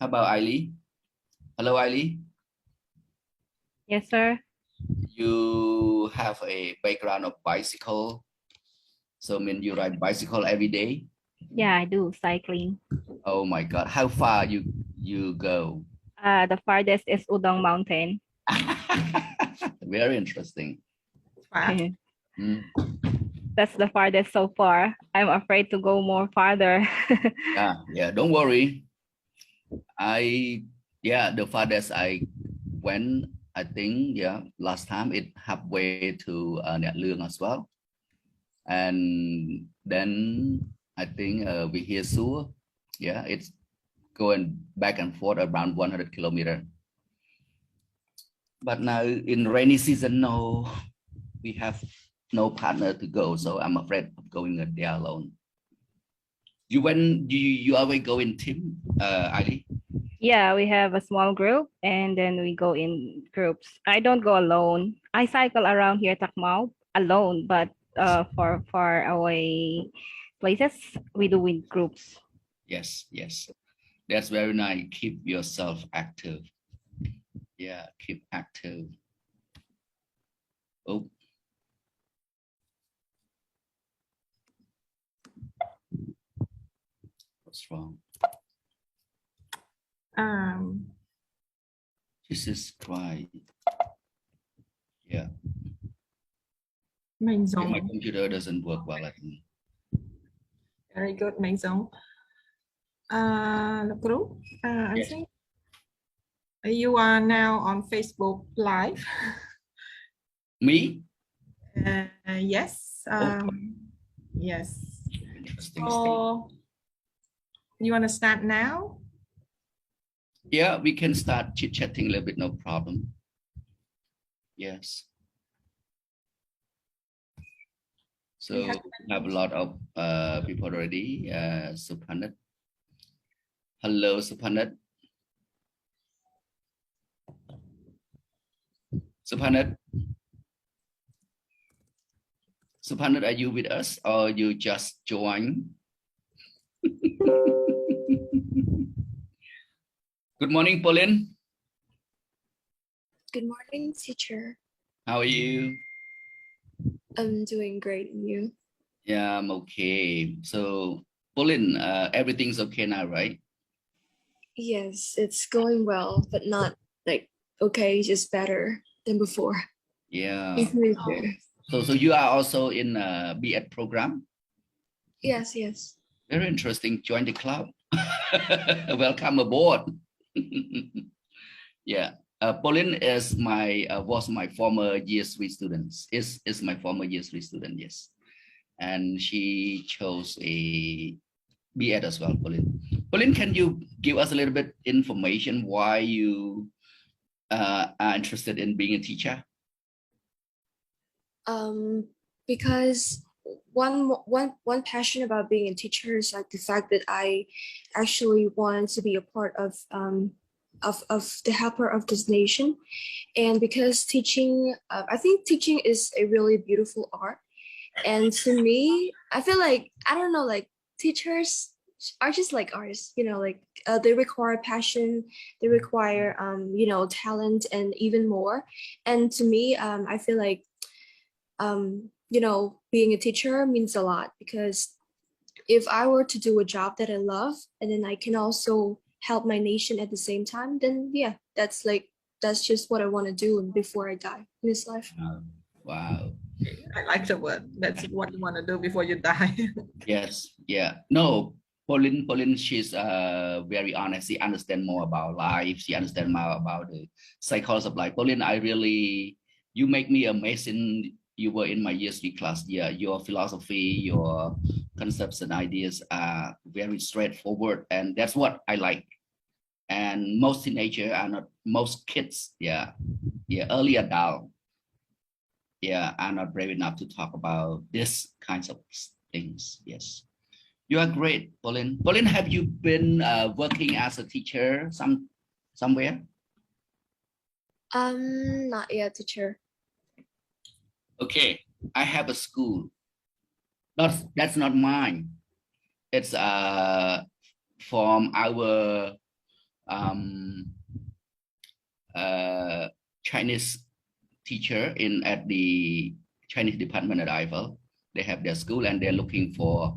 How about Eileen? Hello, Eileen. Yes, sir. You have a background of bicycle, so mean you ride bicycle every day? Yeah, I do cycling. Oh my God, how far you go? The farthest is Udong Mountain. Very interesting. Mm. That's the farthest so far. I'm afraid to go more farther. Yeah, don't worry. The farthest I went, I think, last time it halfway to Nhật Lương as well. And then I think we hear Sur, it's going back and forth around 100 kilometers. But now in rainy season, no, we have no partner to go, so I'm afraid of going there alone. You always go in team, Eileen? Yeah, we have a small group and then we go in groups. I don't go alone. I cycle around here, Takmao, alone, but for far away places, we do with groups. Yes. That's very nice. Keep yourself active. Yeah, keep active. Oh. What's wrong? Jesus Christ. Yeah. My computer doesn't work well at me. Very good, Mạnh Dũng. Group, I Yes. think you are now on Facebook Live. Me? Yes. Yes. Interesting. So, you want to start now? Yeah, we can start chit-chatting a little bit, no problem. Yes. So we have a lot of people already. Supanat. Hello, Supanat. Supanat. Supanat, are you with us or you just joined? Good morning, Pauline. Good morning, teacher. How are you? I'm doing great, and you? Yeah, I'm okay. So, Pauline, everything's okay now, right? Yes, it's going well, but not like okay, just better than before. Yeah. So you are also in a B.Ed program? Yes. Very interesting. Join the club. Welcome aboard. Yeah. Pauline is was my former year 3 student. Is my former year 3 student, yes. And she chose a B.Ed as well, Pauline. Pauline, can you give us a little bit information why you are interested in being a teacher? Because one passion about being a teacher is like the fact that I actually want to be a part of the helper of this nation, and because teaching, I think teaching is a really beautiful art, and to me, I feel like I don't know, like teachers are just like artists, like they require passion, they require talent and even more. And to me, I feel like being a teacher means a lot, because if I were to do a job that I love and then I can also help my nation at the same time, then yeah, that's just what I want to do before I die in this life. Wow. I like the word. That's what you want to do before you die. Yes. Yeah. No, Pauline, she's very honest. She understands more about life. She understands more about the psychology of life. Pauline, you make me amazing. You were in my year 3 class. Yeah, your philosophy, your concepts and ideas are very straightforward, and that's what I like. And most teenagers are not, most kids, early adult, are not brave enough to talk about this kinds of things. Yes, you are great, Pauline. Pauline, have you been working as a teacher somewhere? Not yet, teacher. Okay, I have a school. That's not mine. It's from our Chinese teacher at the Chinese department at IFL. They have their school and they're looking for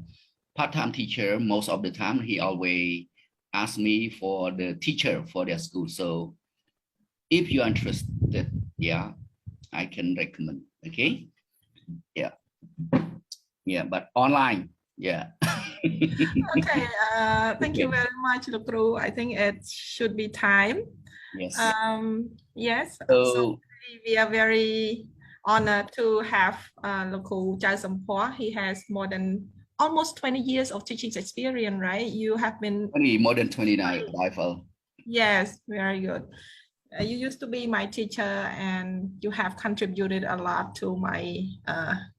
part-time teacher. Most of the time, he always asks me for the teacher for their school. So if you're interested, yeah, I can recommend. Okay. Yeah. Yeah, but online. Yeah. Okay. Thank you very much, Lucru. I think it should be time. Yes. Yes. So So we are very honored to have Lucru Chai Sampua. He has more than almost 20 years of teaching experience, right? You have been more than 29 IFL. Yes, very good. You used to be my teacher and you have contributed a lot to my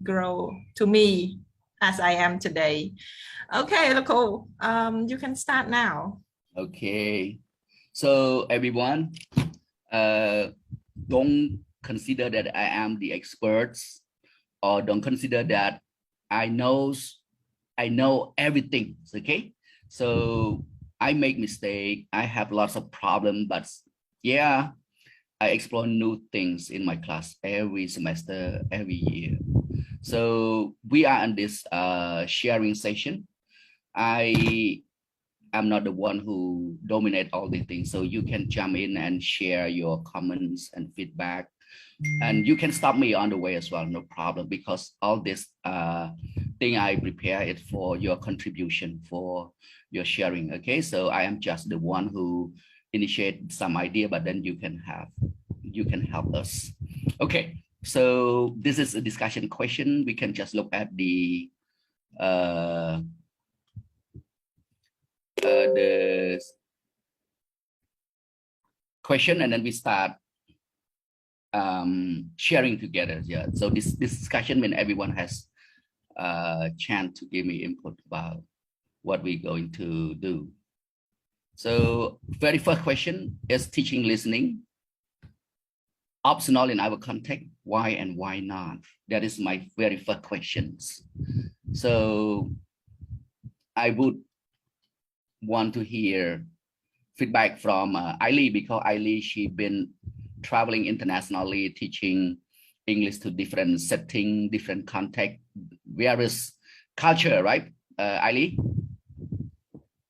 grow to me as I am today. Okay, Lucru, you can start now. Okay. So everyone, don't consider that I am the experts, or don't consider that I know everything. Okay. So I make mistake. I have lots of problems, but yeah, I explore new things in my class every semester, every year. So we are in this sharing session. I am not the one who dominate all these things. So you can jump in and share your comments and feedback. And you can stop me on the way as well, no problem, because all this thing I prepare it for your contribution, for your sharing. Okay, so I am just the one who initiate some idea, but then you can help us. Okay, so this is a discussion question. We can just look at the question and then we start sharing together. Yeah. So this discussion when everyone has a chance to give me input about what we're going to do. So very first question is teaching listening optional in our context? Why and why not? That is my very first questions. So I would want to hear feedback from Ailey, because Ailey, she been traveling internationally, teaching English to different setting, different context, various culture, right, Ailey?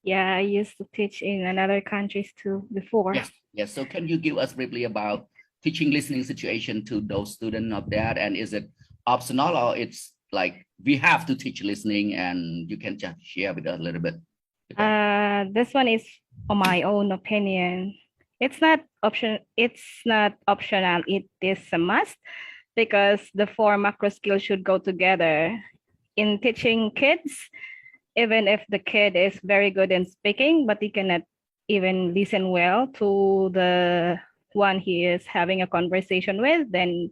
Yeah, I used to teach in another countries too before. Yes, yes. So can you give us briefly about teaching listening situation to those students of that? And is it optional or it's like we have to teach listening, and you can just share with us a little bit? This one is my own opinion. It's not option. It's not optional. It is a must, because the four macro skills should go together. In teaching kids, even if the kid is very good in speaking, but he cannot even listen well to the one he is having a conversation with, then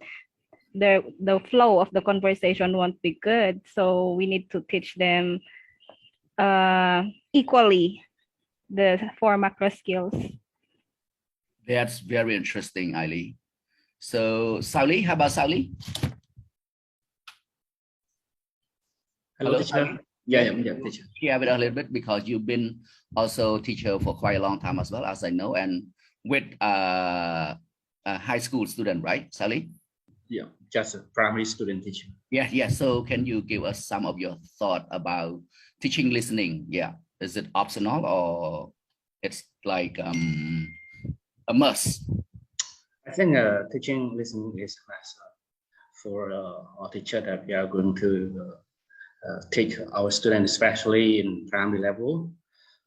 the flow of the conversation won't be good. So we need to teach them equally the four macro skills. That's very interesting, Ailey. So Sauli, how about Sauli? Hello, teacher. Yeah, teacher. Share with us a little bit, because you've been also teacher for quite a long time as well, as I know, and with a high school student, right, Sally? Yeah, just a primary student teacher. Yeah, yeah. So can you give us some of your thought about teaching listening? Yeah, is it optional or it's like a must? I think teaching listening is a must for our teacher that we are going to teach our students, especially in primary level.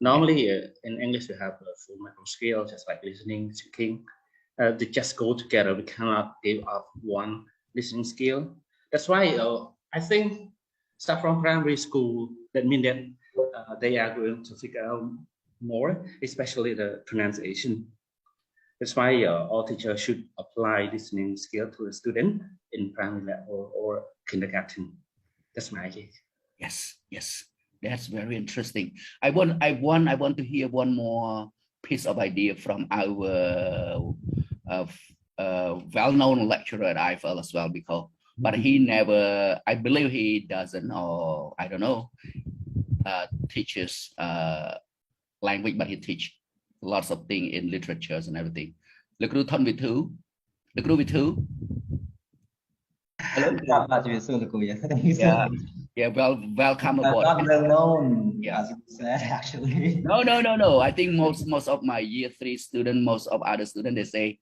Normally in English, we have full macro skills, just like listening, speaking. They just go together. We cannot give up one listening skill. That's why I think start from primary school, that means that they are going to figure out more, especially the pronunciation. That's why all teachers should apply listening skill to the student in primary level or kindergarten. That's my idea. Yes, yes, that's very interesting. I want to hear one more piece of idea from our well-known lecturer at IFL as well, because but he never, I believe he doesn't, or I don't know, teaches language, but he teach lots of things in literatures and everything. Lực ru thân with who? Lực ru with who? Hello. Yeah. Yeah. Well, welcome aboard. Not well known, Yeah. as you said, actually. No. I think most of my year 3 students, most of other students, they say,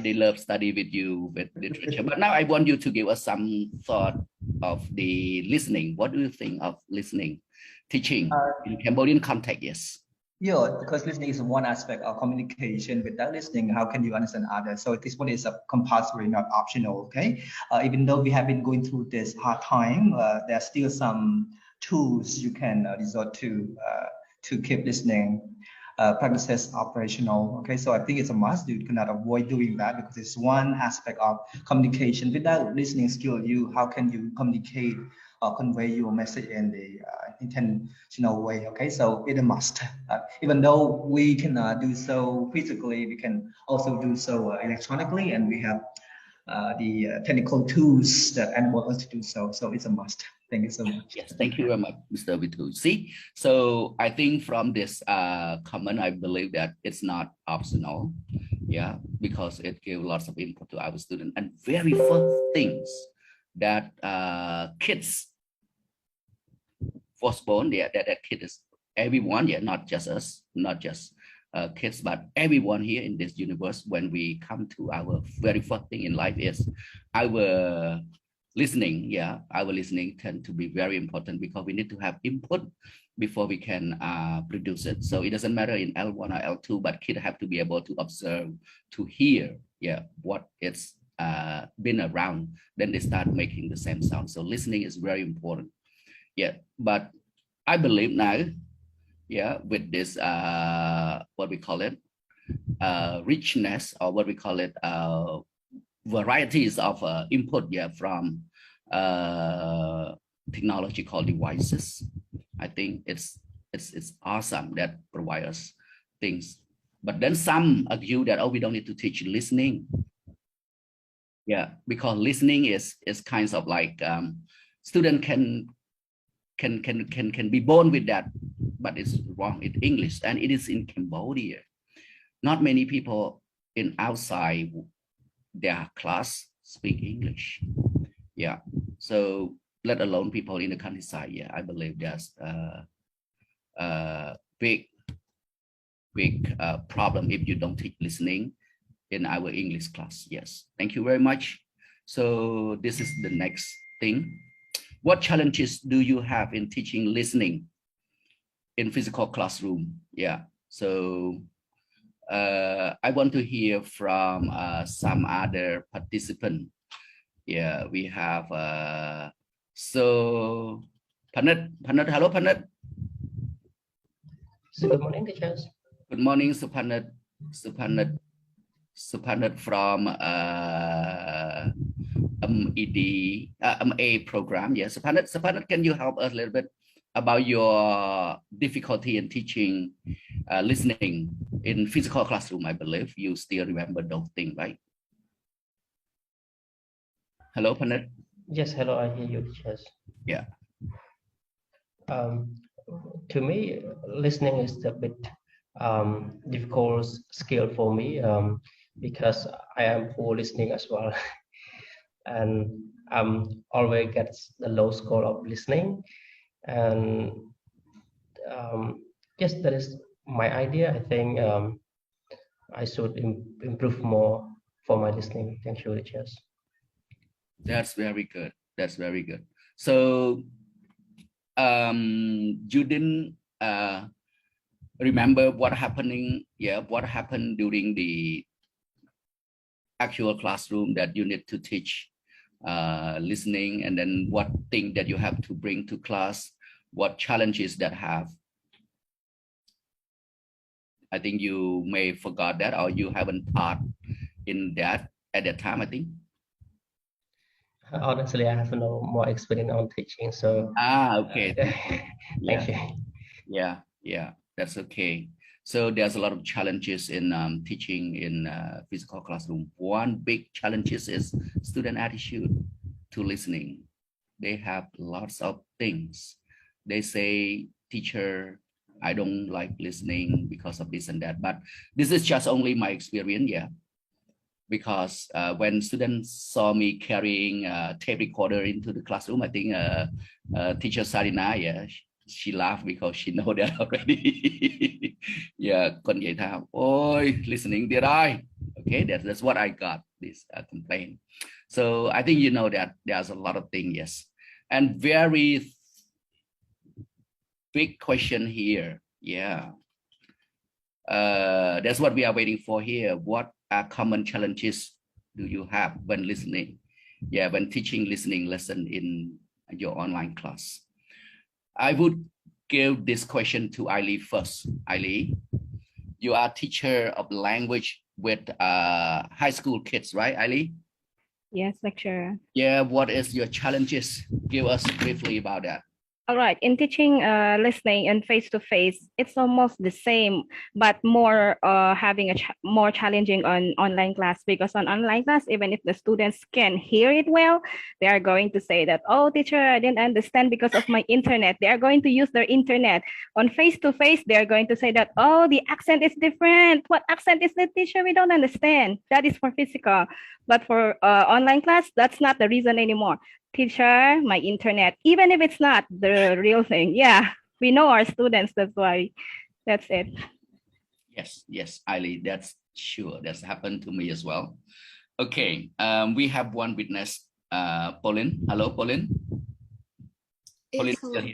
they love study with you with literature. But now I want you to give us some thought of the listening. What do you think of listening, teaching in Cambodian context? Yes. Yeah, because listening is one aspect of communication. Without listening, how can you understand others? So this one is a compulsory, not optional. Okay, even though we have been going through this hard time, there are still some tools you can resort to keep listening. Practices operational. Okay, so I think it's a must. You cannot avoid doing that because it's one aspect of communication. Without listening skill, how can you communicate or convey your message in the intentional way? Okay, so it's a must. Even though we cannot do so physically, we can also do so electronically, and we have the technical tools that enable us to do so. So it's a must. Thank you so much. Yes, thank you very much, Mr. Vitu. See, so I think from this comment, I believe that it's not optional. Yeah, because it gives lots of input to our students. And very first things that kids was born, yeah, that kid is everyone, yeah, not just us, not just kids, but everyone here in this universe. When we come to our very first thing in life is our listening. Yeah, our listening tend to be very important because we need to have input before we can produce it. So it doesn't matter in L1 or L2, but kids have to be able to observe, to hear, yeah, what it's been around. Then they start making the same sound. So listening is very important. Yeah, but I believe now, yeah, with this what we call it, richness, or what we call it, varieties of input, yeah, from technological devices. I think it's awesome that provides us things. But then some argue that, oh, we don't need to teach listening. Yeah, because listening is kinds of like student can be born with that, but it's wrong in English, and it is in Cambodia. Not many people in outside their class speak English. Yeah, so let alone people in the countryside. Yeah, I believe there's a big problem if you don't teach listening in our English class. Yes, thank you very much. So this is the next thing. What challenges do you have in teaching listening in physical classroom? Yeah, so I want to hear from some other participant. Yeah, we have so Panat, hello Panat. So good morning, teachers. Good morning, Supanat from MA program. Yes, Supanat, can you help us a little bit about your difficulty in teaching listening in physical classroom? I believe you still remember those things, right? Hello, Panat. Yes, hello, I hear you, teachers. Yeah. To me, listening is a bit difficult skill for me because I am poor listening as well. And always gets the low score of listening. And yes, that is my idea. I think I should improve more for my listening. Thank you, teachers. That's very good. That's very good. So you didn't remember what happened during the actual classroom that you need to teach listening, and then what thing that you have to bring to class, what challenges that have. I think you may forgot that, or you haven't taught in that at that time, I think. Honestly, I have no more experience on teaching, so okay. Thank you. Yeah, that's okay. So there's a lot of challenges in teaching in physical classroom. One big challenge is student attitude to listening. They have lots of things. They say, teacher, I don't like listening because of this and that, but this is just only my experience. Yeah. Because when students saw me carrying a tape recorder into the classroom, I think teacher Sarina, yeah, she laughed because she know that already. Yeah, con vậy thao, ôi, listening did I? Okay, that's what I got, this complaint. So I think you know that there's a lot of things, yes. And very big question here, yeah. That's what we are waiting for here. What are common challenges do you have when listening? Yeah, when teaching listening lesson in your online class. I would give this question to Ailey first. Ailey, you are teacher of language with high school kids, right, Ailey? Yes, lecturer. Yeah, what is your challenges? Give us briefly about that. All right, in teaching listening and face-to-face, it's almost the same, but more having a more challenging on online class, because on online class, even if the students can hear it well, they are going to say that, oh, teacher, I didn't understand because of my internet. They are going to use their internet. On face-to-face, they are going to say that, oh, the accent is different. What accent is the teacher? We don't understand. That is for physical. But for online class, that's not the reason anymore. Teacher, my internet, even if it's not the real thing. Yeah, we know our students, that's why. That's it. Yes, Ailey, that's sure. That's happened to me as well. Okay, we have one witness, Pauline. Hello, Pauline. Pauline, Yes, hello.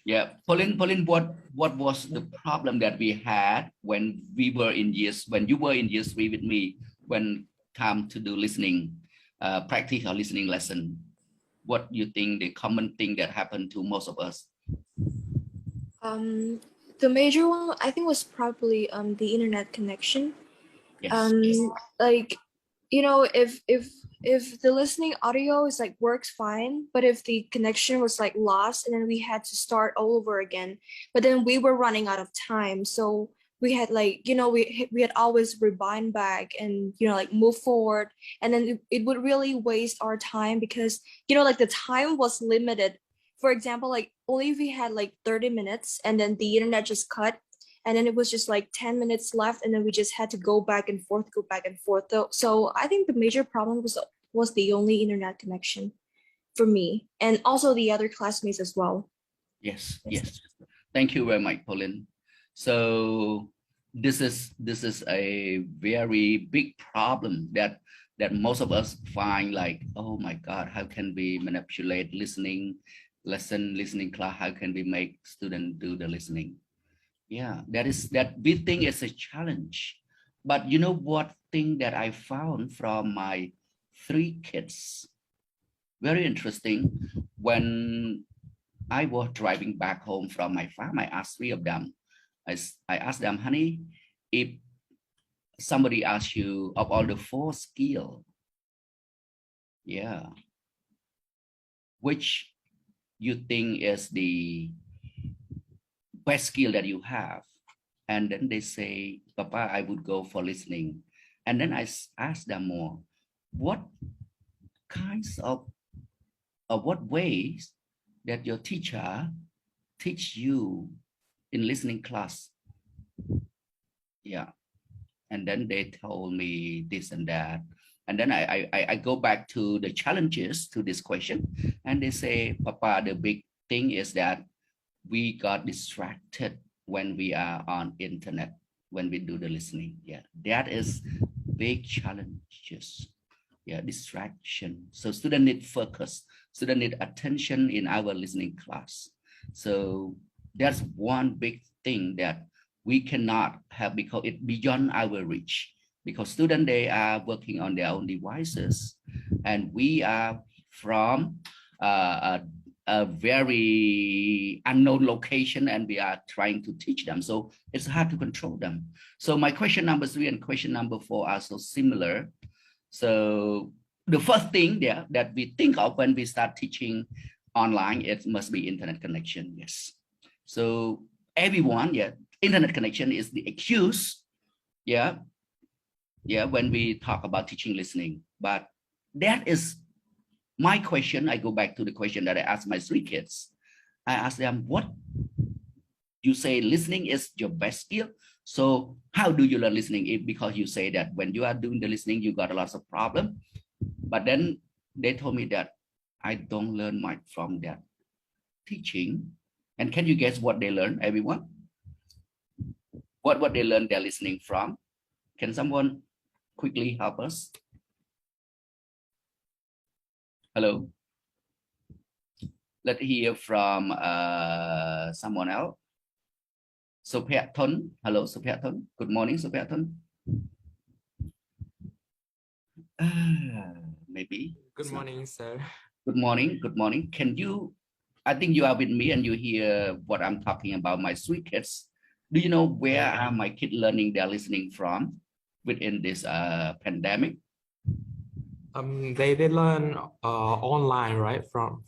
yeah, Pauline, what was the problem that we had when we were in when you were in year 3 with me, when time to do listening, practical listening lesson? What do you think the common thing that happened to most of us? The major one I think was probably the internet connection. Yes. Like, you know, if the listening audio is like works fine, but if the connection was like lost and then we had to start all over again, but then we were running out of time, so we had like, you know, we had always rewind back and, you know, like move forward, and then it would really waste our time because, you know, like the time was limited. For example, like only if we had like 30 minutes and then the internet just cut, and then it was just like 10 minutes left, and then we just had to go back and forth. So I think the major problem was the only internet connection for me, and also the other classmates as well. Yes. Thank you very much, Pauline. So this is a very big problem that most of us find, like, oh my God, how can we manipulate listening class? How can we make students do the listening? Yeah, that we think is a challenge. But you know what thing that I found from my 3 kids? Very interesting. When I was driving back home from my farm, I asked 3 of them. I asked them, honey, if somebody asks you of all the 4 skills, yeah, which you think is the best skill that you have? And then they say, Papa, I would go for listening. And then I asked them more, what kinds of what ways that your teacher teach you in listening class? Yeah. And then they told me this and that. And then I go back to the challenges to this question. And they say, Papa, the big thing is that we got distracted when we are on internet, when we do the listening. Yeah, that is big challenges. Yeah, distraction. So student need focus, student need attention in our listening class. So that's one big thing that we cannot have because it's beyond our reach, because students, they are working on their own devices, and we are from a very unknown location, and we are trying to teach them. So it's hard to control them. So my question number 3 and question number 4 are so similar. So the first thing there that we think of when we start teaching online, it must be internet connection. Yes. So everyone, yeah, internet connection is the excuse. Yeah. Yeah. When we talk about teaching listening, but that is my question. I go back to the question that I asked my 3 kids. I asked them, what You say listening is your best skill. So how do you learn listening? If because you say that when you are doing the listening, you got a lot of problem. But then they told me that I don't learn much from that teaching. And can you guess what they learn, everyone? What they learn they're listening from? Can someone quickly help us? Hello. Let's hear from someone else. Sophia-Thun. Hello, Sophia-Thun. Good morning, Sophia-Thun. Maybe. Good morning, sir. Good morning. Good morning. Can you, I think you are with me and you hear what I'm talking about, my sweet kids. Do you know where are my kids learning they're listening from within this pandemic? They learn online, right? From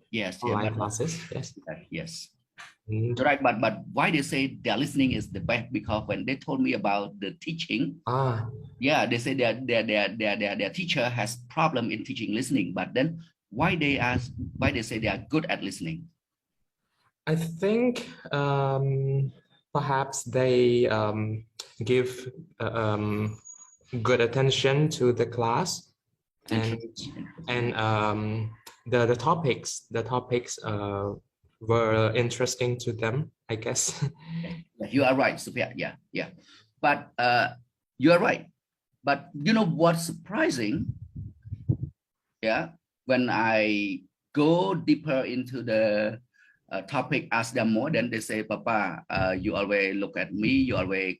Yes. their online classes. Yes. Yes. Right, but why they say their listening is the best? Because when they told me about the teaching, yeah, they say that their teacher has problem in teaching listening. But then why they say they are good at listening? I think perhaps they give good attention to the class, and the topics were interesting to them, I guess. You are right, Sophia. Yeah. But you are right. But you know what's surprising? Yeah, when I go deeper into the topic, ask them more, then they say, Papa, you always look at me, you always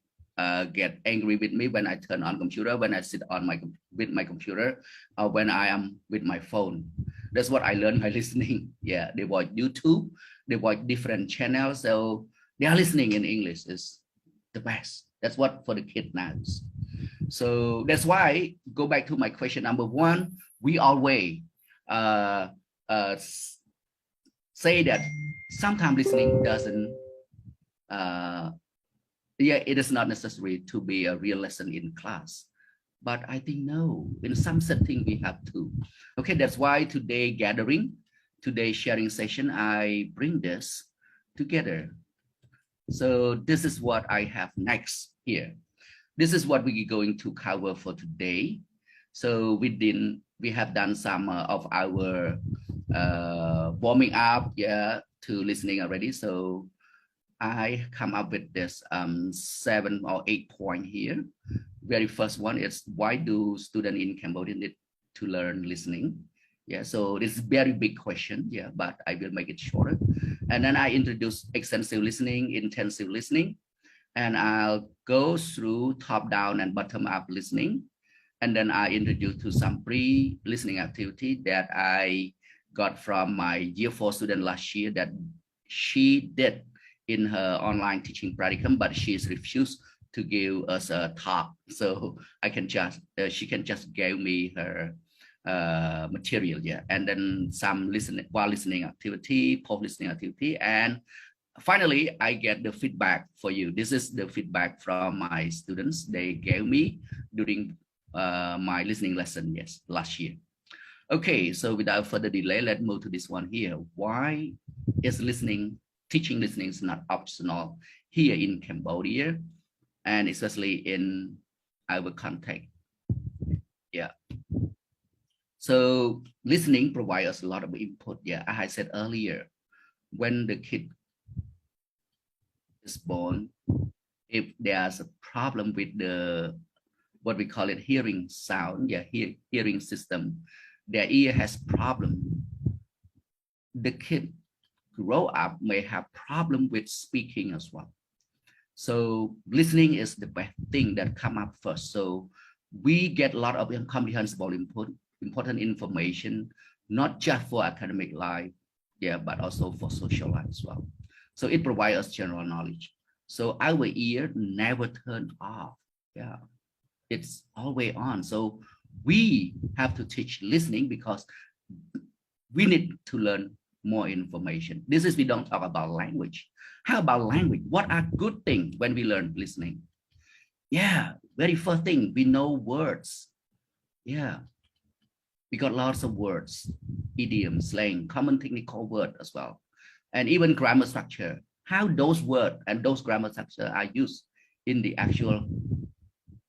get angry with me when I turn on computer, when I sit on with my computer, or when I am with my phone. That's what I learned by listening. Yeah, they watch YouTube, they watch different channels, so they are listening in English is the best. That's what for the kid now. So that's why, go back to my question number one, we always say that sometimes listening doesn't, it is not necessary to be a real lesson in class. But I think no, in some setting we have to. Okay, that's why today gathering, today sharing session, I bring this together. So this is what I have next here. This is what we're going to cover for today. So we have done some of our warming up, yeah, to listening already. So I come up with this 7 or 8 point here. Very first one is, why do students in Cambodia need to learn listening? Yeah, so this is very big question, yeah, but I will make it shorter. And then I introduce extensive listening, intensive listening, and I'll go through top down and bottom up listening. And then I introduce to some pre-listening activity that I got from my year 4 student last year that she did in her online teaching practicum, but she's refused to give us a talk. So I can just, she can just give me her material, yeah. And then some while listening activity, post-listening activity, and finally, I get the feedback for you. This is the feedback from my students. They gave me during my listening lesson, yes, last year. Okay, so without further delay, let's move to this one here. Why is teaching listening is not optional here in Cambodia, and especially in our context? Yeah. So listening provides us a lot of input. Yeah, as I said earlier, when the kid is born, if there's a problem with the, what we call it, hearing sound, yeah, hearing system, their ear has problem. The kid grow up may have problem with speaking as well. So listening is the best thing that come up first. So we get a lot of incomprehensible important information, not just for academic life, yeah, but also for social life as well. So it provides us general knowledge. So our ear never turn off. Yeah, it's always on. So we have to teach listening because we need to learn more information. This is, we don't talk about language. How about language? What are good things when we learn listening? Yeah, very first thing, we know words. Yeah, we got lots of words, idioms, slang, common technical word as well. And even grammar structure. how those words and those grammar structure are used in the actual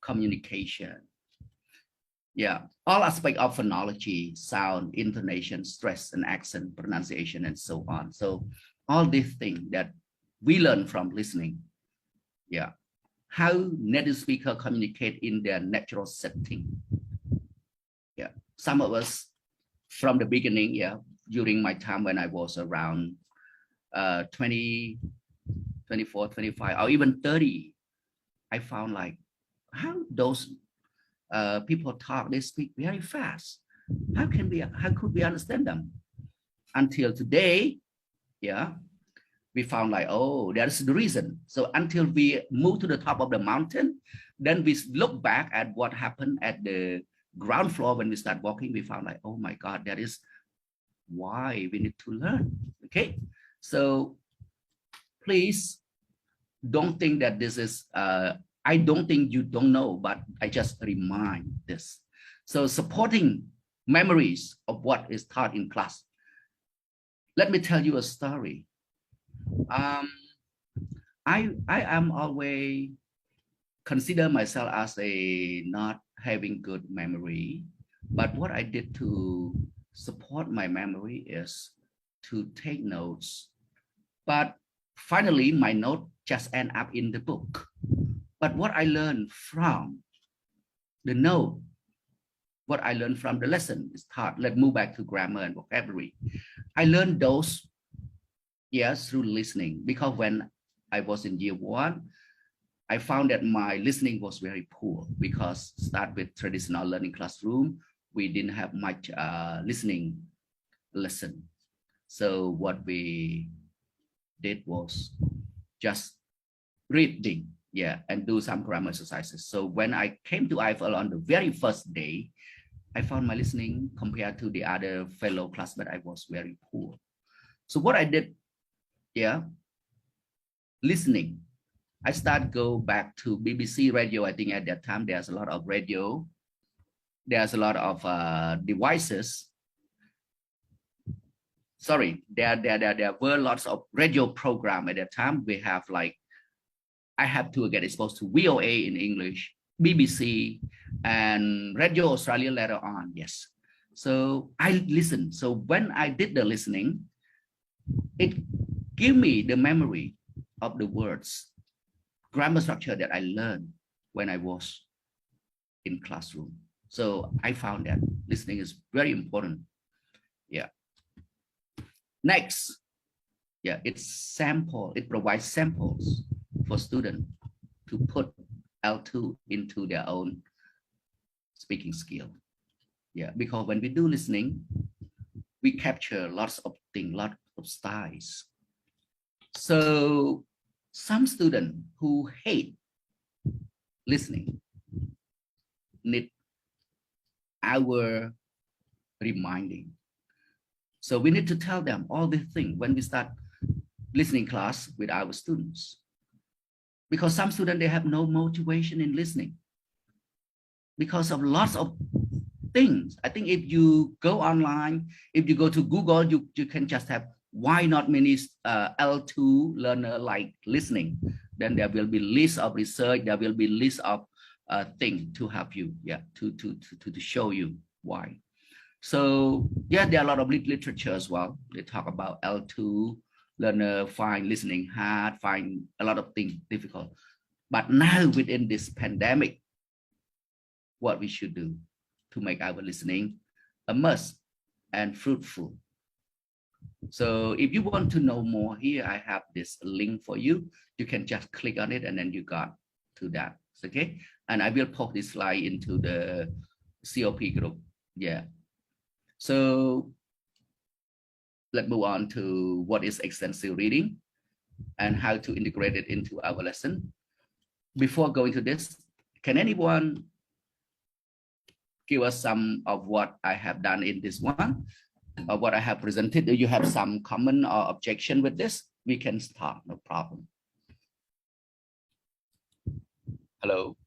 communication. Yeah, all aspects of phonology, sound, intonation, stress and accent, pronunciation, and so on. So all these things that we learn from listening. Yeah, how native speaker communicate in their natural setting. Yeah, some of us from the beginning, yeah, during my time when I was around 20, 24, 25, or even 30, I found like how those people talk, they speak very fast. How could we understand them? Until today, yeah, we found like, oh, that's the reason. So until we move to the top of the mountain, then we look back at what happened at the ground floor when we start walking, we found like, oh my God, that is why we need to learn. Okay, so please don't think that this is I don't think you don't know, but I just remind this. So supporting memories of what is taught in class. Let me tell you a story. I am always consider myself as a not having good memory, but what I did to support my memory is to take notes. But finally, my note just end up in the book. But what I learned from the note, what I learned from the lesson is taught. Let's move back to grammar and vocabulary. I learned those, yes, through listening, because when I was in year 1, I found that my listening was very poor because start with traditional learning classroom, we didn't have much listening lesson. So what we did was just reading, yeah, and do some grammar exercises. So when I came to IFL on the very first day, I found my listening compared to the other fellow classmates, I was very poor. So what I did, yeah, listening. I start go back to BBC radio. I think at that time there's a lot of radio. There's a lot of devices. Sorry, there were lots of radio program at that time. We have like, I have to get exposed to VOA in English, BBC, and Radio Australia later on. Yes. So I listened. So when I did the listening, it gave me the memory of the words, grammar structure that I learned when I was in classroom. So I found that listening is very important. Yeah. Next, yeah, it's sample. It provides samples for students to put L2 into their own speaking skill. Yeah, because when we do listening, we capture lots of things, lots of styles. So some students who hate listening need our reminding. So we need to tell them all these things when we start listening class with our students. Because some students, they have no motivation in listening because of lots of things. I think if you go online, if you go to Google, you can just have why not many L2 learner like listening. Then there will be list of research, there will be list of things to help you, yeah, to show you why. So yeah, there are a lot of literature as well. They talk about L2 learner find listening hard, find a lot of things difficult. But now within this pandemic, what we should do to make our listening a must and fruitful. So if you want to know more, here I have this link for you. You can just click on it and then you got to that. Okay. And I will post this slide into the COP group. Yeah. So let's move on to what is extensive reading and how to integrate it into our lesson. Before going to this, can anyone give us some of what I have done in this one, or what I have presented? Do you have some comment or objection with this? We can start, no problem. Hello.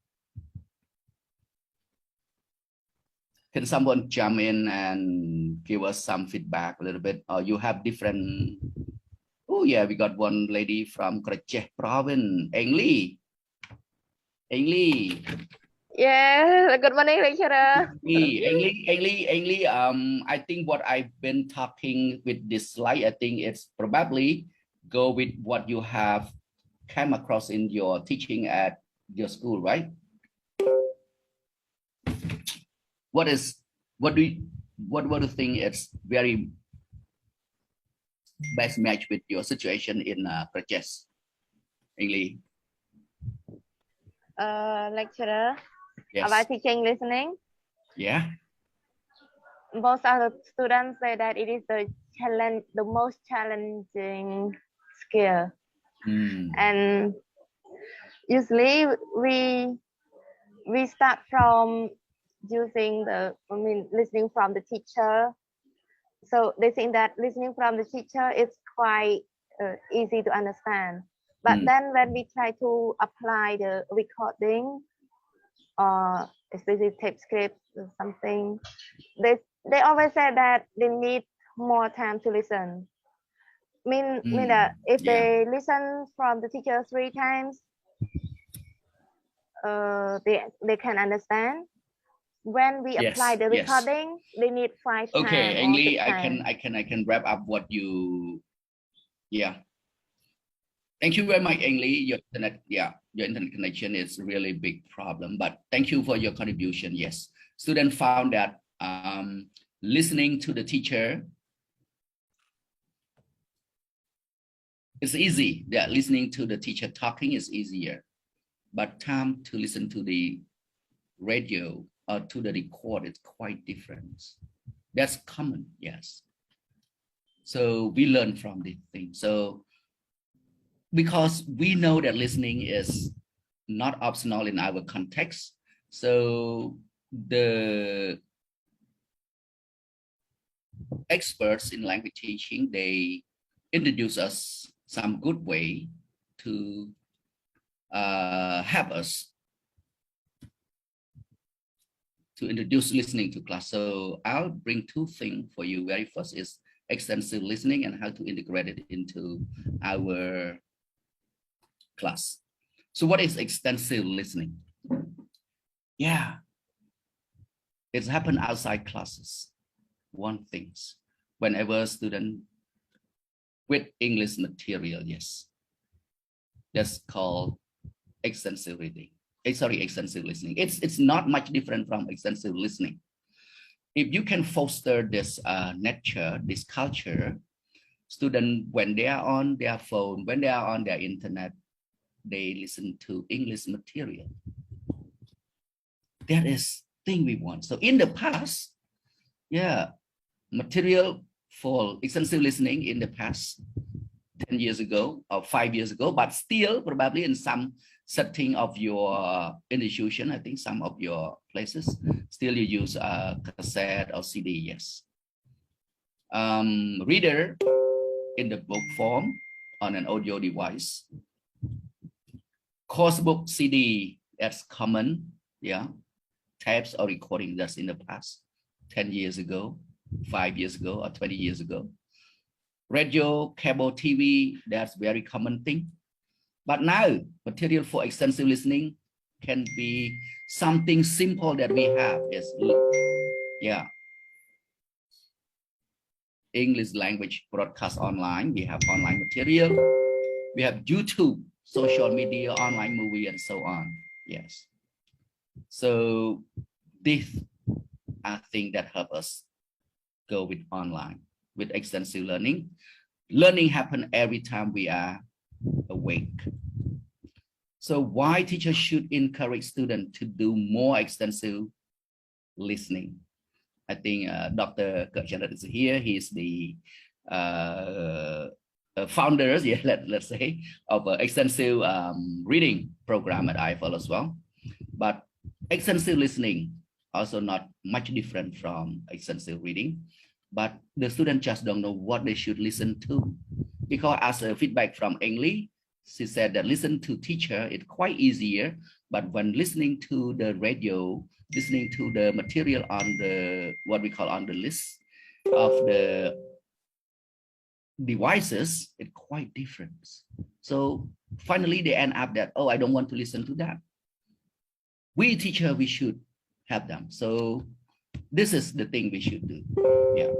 Can someone jump in and give us some feedback a little bit? Or you have different, Oh yeah, we got one lady from Kreceh province, Eng Lee. Eng Lee. Yeah, good morning, lecturer. Eng Lee, I think what I've been talking with this slide, I think it's probably go with what you have come across in your teaching at your school, right? What do you think it's very best match with your situation in Kreceh, Eng Lee? Lecturer, Yes. about teaching listening. Yeah. Most of the students say that it is the most challenging skill. And usually we start from listening from the teacher. So they think that listening from the teacher is quite easy to understand. But then when we try to apply the recording or especially tape script or something, they always say that they need more time to listen. Mean that if they listen from the teacher 3 times, they can understand. When we apply the recording, they need 5 times. Okay, Eng Lee, I time. can wrap up what you. Thank you very much, Eng Lee. Your internet connection is really big problem, but thank you for your contribution. Yes, students found that listening to the teacher is easy. That listening to the teacher talking is easier, but time to listen to the radio or to the record is quite different. That's common, yes. So we learn from this thing. So because we know that listening is not optional in our context, so the experts in language teaching, they introduce us some good way to help us to introduce listening to class. So I'll bring 2 things for you. Very first is extensive listening and how to integrate it into our class. So what is extensive listening? Yeah, it's happened outside classes. One things, whenever a student with English material, yes, that's called extensive reading. Extensive listening. It's not much different from extensive listening. If you can foster this nature, this culture, students, when they are on their phone, when they are on their internet, they listen to English material. That is thing we want. So in the past, material for extensive listening in the past 10 years ago or 5 years ago, but still probably in some setting of your institution, I think some of your places, still you use a cassette or CD, yes. Reader in the book form on an audio device. Course book CD, that's common, tapes or recording, that's in the past 10 years ago, 5 years ago or 20 years ago. Radio, cable TV, that's very common thing. But now material for extensive listening can be something simple that we have is English language broadcast online. We have online material. We have YouTube, social media, online movie, and so on. Yes. So this I think that help us go with online, with extensive learning. Learning happens every time we are awake. So why teachers should encourage students to do more extensive listening? I think Dr. Shuttered is here. He's the founders, let's say, of an extensive reading program at IFL as well. But extensive listening also not much different from extensive reading, but the students just don't know what they should listen to. Because as a feedback from Eng Lee, she said that listen to teacher is quite easier, but when listening to the radio, listening to the material on the, what we call on the list of the devices, it's quite different. So finally they end up that, oh, I don't want to listen to that. We teacher, we should have them. So this is the thing we should do. Yeah.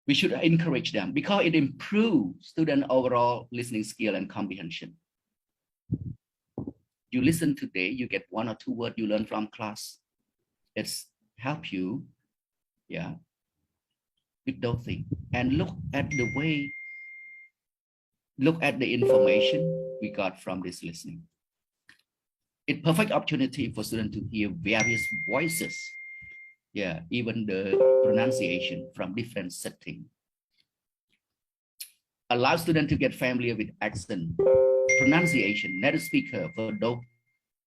We should encourage them because it improves student overall listening skill and comprehension. You listen today, you get 1 or 2 words you learn from class. It's help you, yeah, with those things. And look at the way, look at the information we got from this listening. It's perfect opportunity for students to hear various voices. Yeah, even the pronunciation from different settings. Allow students to get familiar with accent, pronunciation, native speaker for those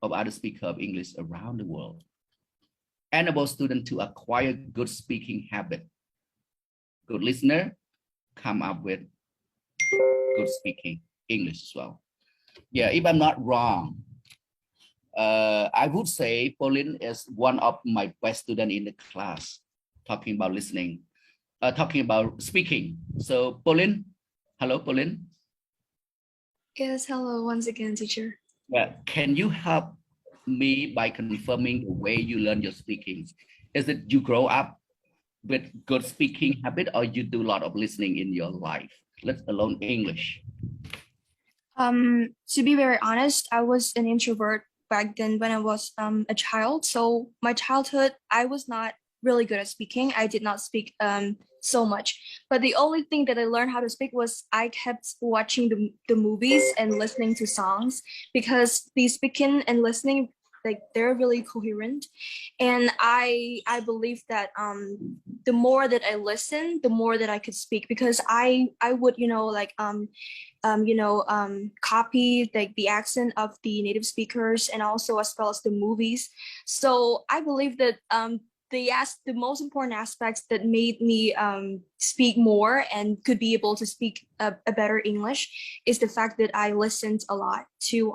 of other speakers of English around the world. Enable students to acquire good speaking habit. Good listener, come up with good speaking English as well. Yeah, if I'm not wrong, I would say Pauline is one of my best students in the class, talking about listening, talking about speaking. So Pauline, hello, Pauline. Yes, hello once again, teacher. Yeah, can you help me by confirming the way you learn your speaking? Is it you grow up with good speaking habit, or you do a lot of listening in your life, let alone English? To be very honest, I was an introvert back then when I was a child. So my childhood, I was not really good at speaking. I did not speak so much. But the only thing that I learned how to speak was I kept watching the movies and listening to songs, because the speaking and listening, like, they're really coherent. And I believe that the more that I listen, the more that I could speak, because I would, copy like the accent of the native speakers, and also as well as the movies. So I believe that the most important aspects that made me speak more and could be able to speak a better English is the fact that I listened a lot to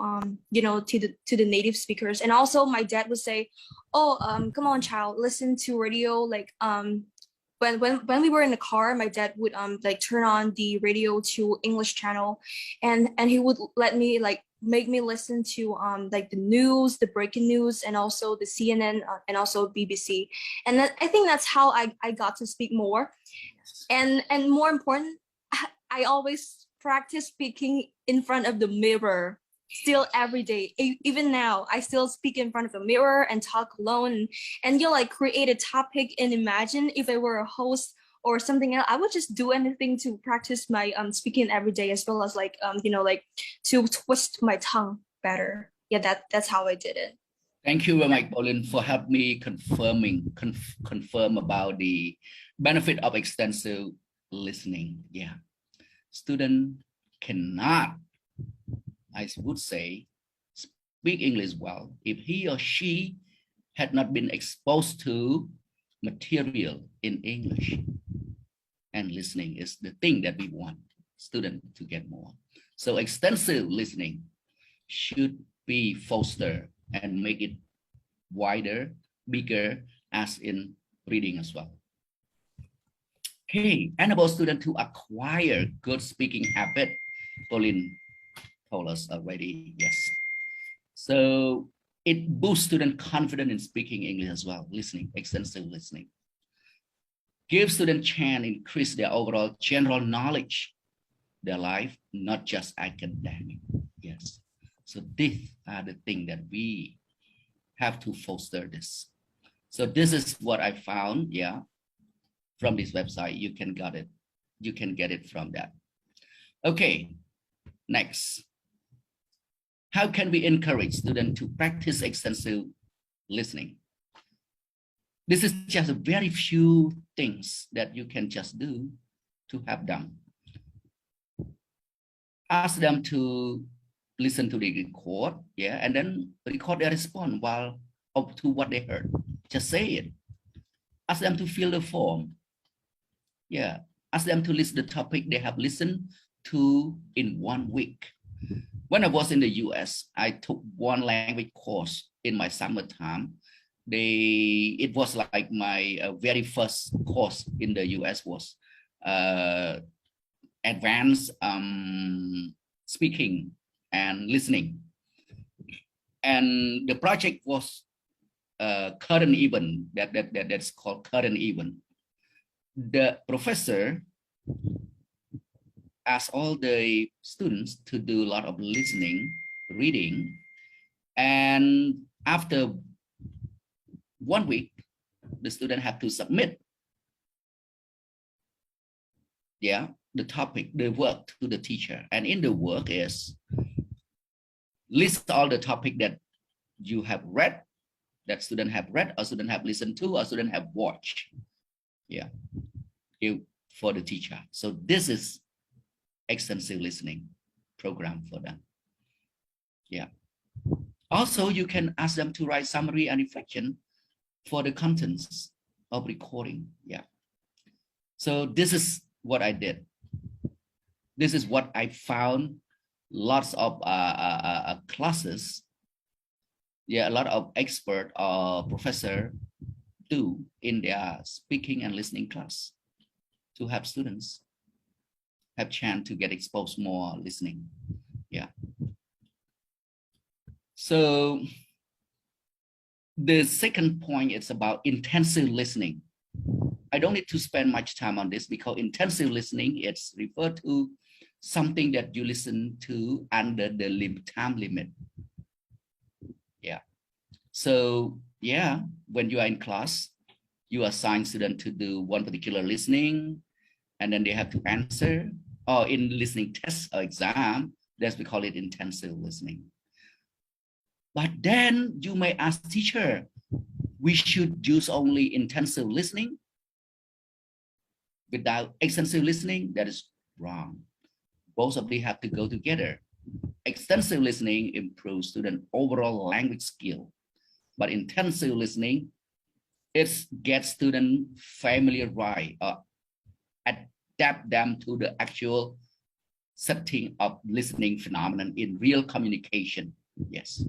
to the native speakers. And also my dad would say, oh, come on child, listen to radio. Like when we were in the car, my dad would like turn on the radio to English channel, and he would let me like make me listen to like the news, the breaking news, and also the CNN and also BBC. And I think that's how I got to speak more. And more important, I always practice speaking in front of the mirror still every day. Even now, I still speak in front of a mirror and talk alone, and like create a topic and imagine if I were a host or something else. I would just do anything to practice my speaking every day, as well as like like to twist my tongue better. Yeah, that's how I did it. Thank you very much, Pauline, for helping me confirm about the benefit of extensive listening. Yeah, student cannot, I would say, speak English well if he or she had not been exposed to material in English. And listening is the thing that we want students to get more. So extensive listening should be fostered and make it wider, bigger, as in reading as well. Okay, enable students to acquire good speaking habit. Pauline told us already, yes. So it boosts student confidence in speaking English as well, listening, extensive listening. Give students chance to increase their overall general knowledge, their life, not just academic. Yes. So these are the things that we have to foster this. So this is what I found, yeah, from this website. You can get it. You can get it from that. Okay, next. How can we encourage students to practice extensive listening? This is just a very few things that you can just do to help them. Ask them to listen to the record, yeah, and then record their response while up to what they heard. Just say it. Ask them to fill the form. Yeah, ask them to list the topic they have listened to in 1 week. When I was in the US, I took one language course in my summertime. It was like my very first course in the US was advanced speaking and listening. And the project was current event, that's called current event. The professor asked all the students to do a lot of listening, reading, and after 1 week, the student have to submit the topic, the work to the teacher. And in the work is list all the topic that you have read, that student have read, or student have listened to, or student have watched. For the teacher. So this is extensive listening program for them. Also, you can ask them to write summary and reflection for the contents of recording. So this is what I did. This is what I found lots of classes. A lot of expert or professor do in their speaking and listening class to have students have chance to get exposed more listening. So the second point is about intensive listening. I don't need to spend much time on this because intensive listening, it's referred to something that you listen to under the time limit. So when you are in class, you assign students to do one particular listening, and then they have to answer, or in listening test or exam, that's we call it intensive listening. But then you may ask teacher, we should use only intensive listening without extensive listening. That is wrong. Both of them have to go together. Extensive listening improves student overall language skill, but intensive listening, it gets students familiarize or adapt them to the actual setting of listening phenomenon in real communication. Yes,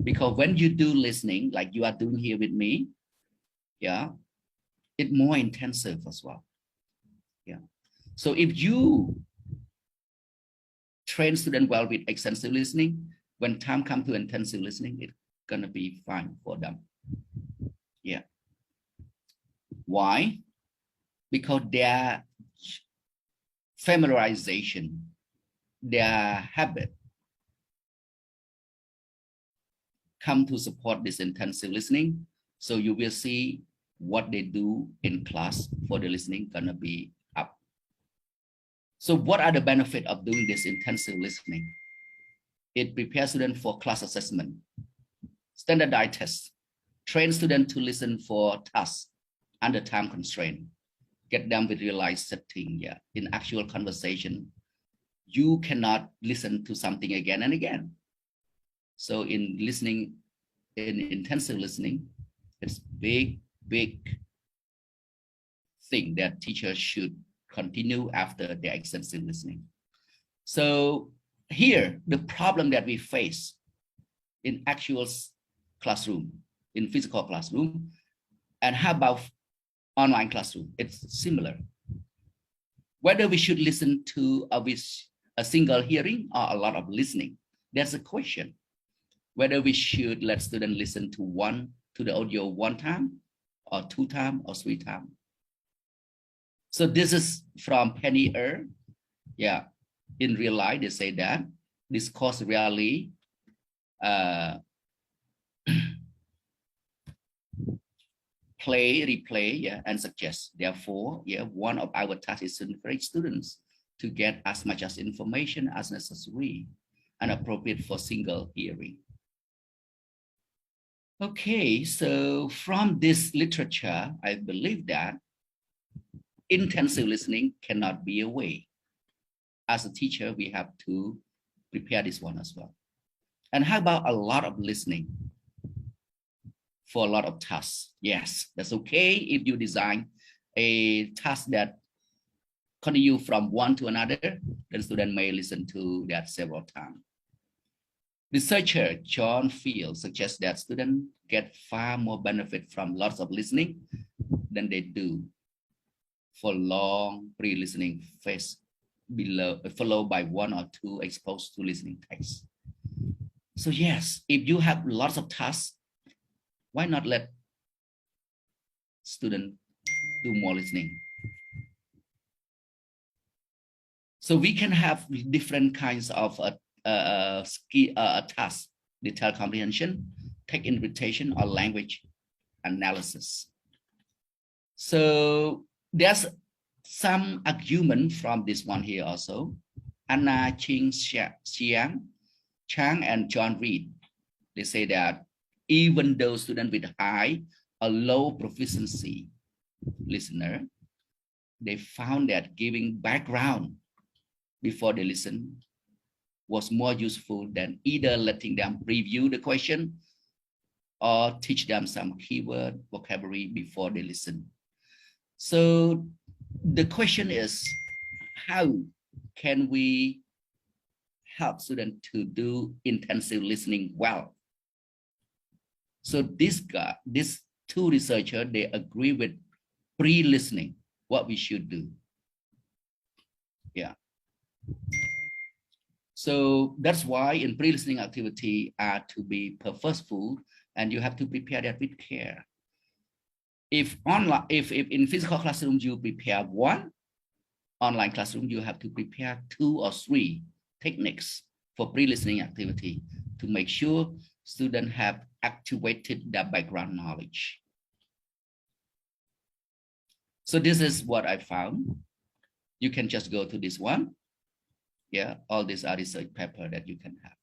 because when you do listening, like you are doing here with me, it's more intensive as well. So if you train students well with extensive listening, when time comes to intensive listening, it's gonna be fine for them. Why? Because their familiarization, their habit come to support this intensive listening. So you will see what they do in class for the listening gonna be up. So what are the benefits of doing this intensive listening? It prepares students for class assessment, standardized tests, train students to listen for tasks under time constraint, get them with realized setting. In actual conversation, you cannot listen to something again and again. So in listening, in intensive listening, it's big thing that teachers should continue after their extensive listening. So here, the problem that we face in actual classroom, in physical classroom, and how about online classroom? It's similar. Whether we should listen to a single hearing or a lot of listening, that's a question. Whether we should let students listen to the audio 1 time, or 2 times, or 3 times. So this is from Penny Er. In real life, they say that this course really replay, and suggest. Therefore, one of our tasks is to encourage students to get as much as information as necessary and appropriate for single hearing. Okay, so from this literature, I believe that intensive listening cannot be a way. As a teacher, we have to prepare this one as well. And how about a lot of listening for a lot of tasks? Yes, that's okay if you design a task that continue from one to another, then student may listen to that several times. Researcher John Field suggests that students get far more benefit from lots of listening than they do for long pre-listening phase below, followed by 1 or 2 exposed to listening text. So yes, if you have lots of tasks, why not let students do more listening? So we can have different kinds of tasks: detailed comprehension, text interpretation, or language analysis. So there's some argument from this one here also. Anna Chang and John Reed, they say that even though students with high or low proficiency listener, they found that giving background before they listen was more useful than either letting them preview the question or teach them some keyword vocabulary before they listen. So the question is, how can we help students to do intensive listening well? So these 2 researchers, they agree with pre-listening, what we should do. Yeah. So that's why in pre-listening activity are to be purposeful, and you have to prepare that with care. If online, if in physical classroom you prepare 1, online classroom you have to prepare 2 or 3 techniques for pre-listening activity to make sure students have activated their background knowledge. So this is what I found. You can just go to this one. Yeah, all these are research paper that you can have.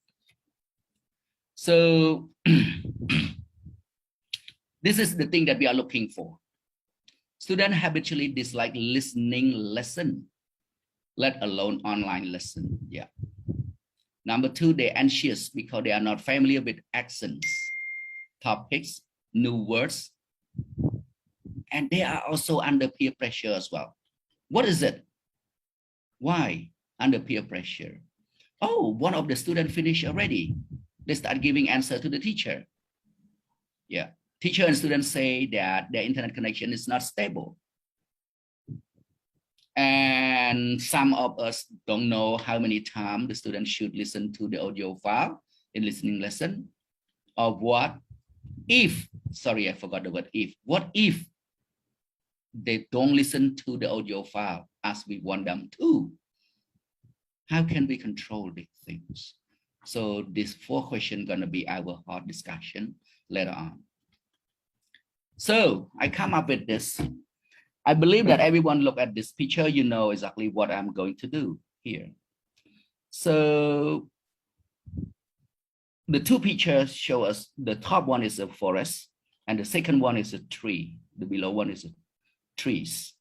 So this is the thing that we are looking for. Students habitually dislike listening lesson, let alone online lesson. Yeah. Number 2, they're anxious because they are not familiar with accents, topics, new words, and they are also under peer pressure as well. What is it? Why under peer pressure? Oh, one of the students finished already. They start giving answer to the teacher. Yeah, teacher and students say that their internet connection is not stable. And some of us don't know how many times the student should listen to the audio file in listening lesson. Or what if, sorry, I forgot the word if. What if they don't listen to the audio file as we want them to? How can we control these things? So these 4 questions gonna be our hot discussion later on. So I come up with this. I believe that everyone look at this picture, you know exactly what I'm going to do here. So the 2 pictures show us, the top one is a forest and the second one is a tree. The below one is a trees.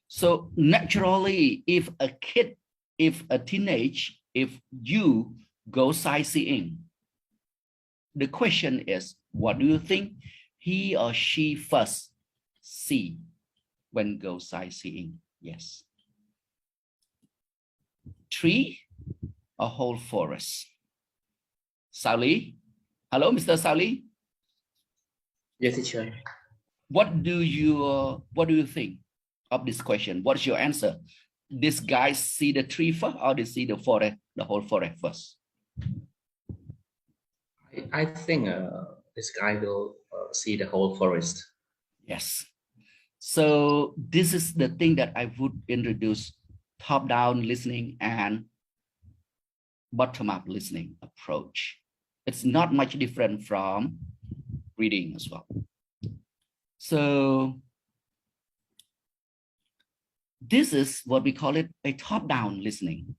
So naturally, if a kid, if a teenage, if you go sightseeing, the question is, what do you think he or she first see when go sightseeing? Yes. Tree or whole forest? Sally? Hello, Mr. Sally? Yes, teacher. What do you think of this question? What's your answer? This guy see the tree first or they see the forest, the whole forest first? I think this guy will see the whole forest. Yes. So this is the thing that I would introduce: top-down listening and bottom-up listening approach. It's not much different from reading as well. So this is what we call it a top-down listening.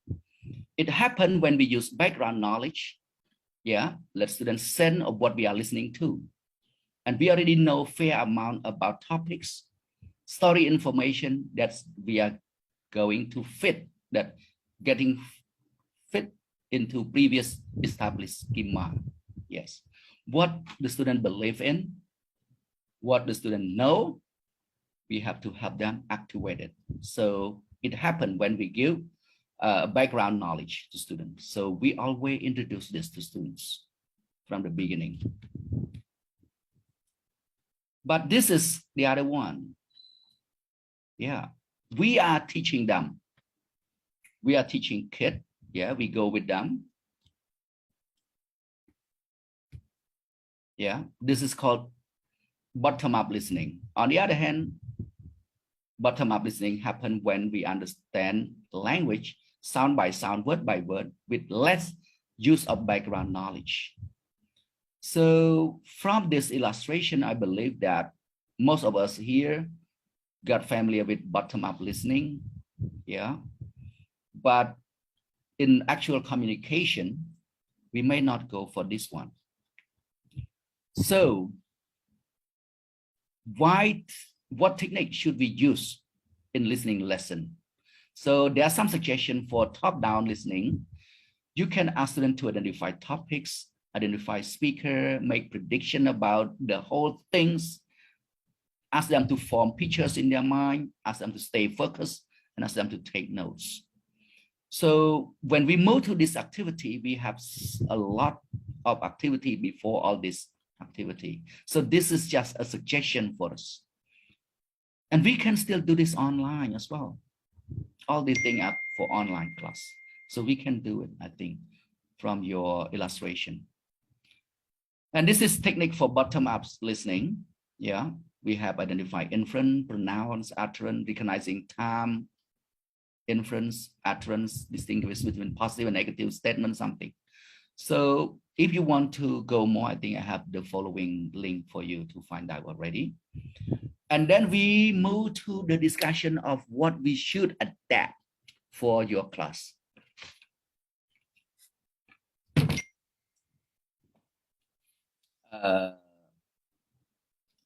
It happened when we use background knowledge. Yeah, let students send of what we are listening to. And we already know a fair amount about topics, story information that we are going to fit, that getting fit into previous established schema. Yes. What the student believe in, what the student know, we have to help them activate it. So it happened when we give background knowledge to students. So we always introduce this to students from the beginning. But this is the other one. Yeah, we are teaching them. We are teaching kids. Yeah, we go with them. Yeah, this is called bottom-up listening. On the other hand, bottom-up listening happens when we understand language sound by sound, word by word, with less use of background knowledge. So from this illustration, I believe that most of us here got familiar with bottom-up listening. Yeah, but in actual communication, we may not go for this one. So what technique should we use in listening lesson? So there are some suggestions for top-down listening. You can ask them to identify topics, identify speaker, make prediction about the whole things, ask them to form pictures in their mind, ask them to stay focused, and ask them to take notes. So when we move to this activity, we have a lot of activity before all this activity. So this is just a suggestion for us. And we can still do this online as well. All these things are for online class. So we can do it, I think, from your illustration. And this is technique for bottom-up listening. Yeah, we have identified inference, pronouns, utterance, recognizing time, inference, utterance, distinguish between positive and negative statement, something. So if you want to go more, I think I have the following link for you to find out already. And then we move to the discussion of what we should adapt for your class. I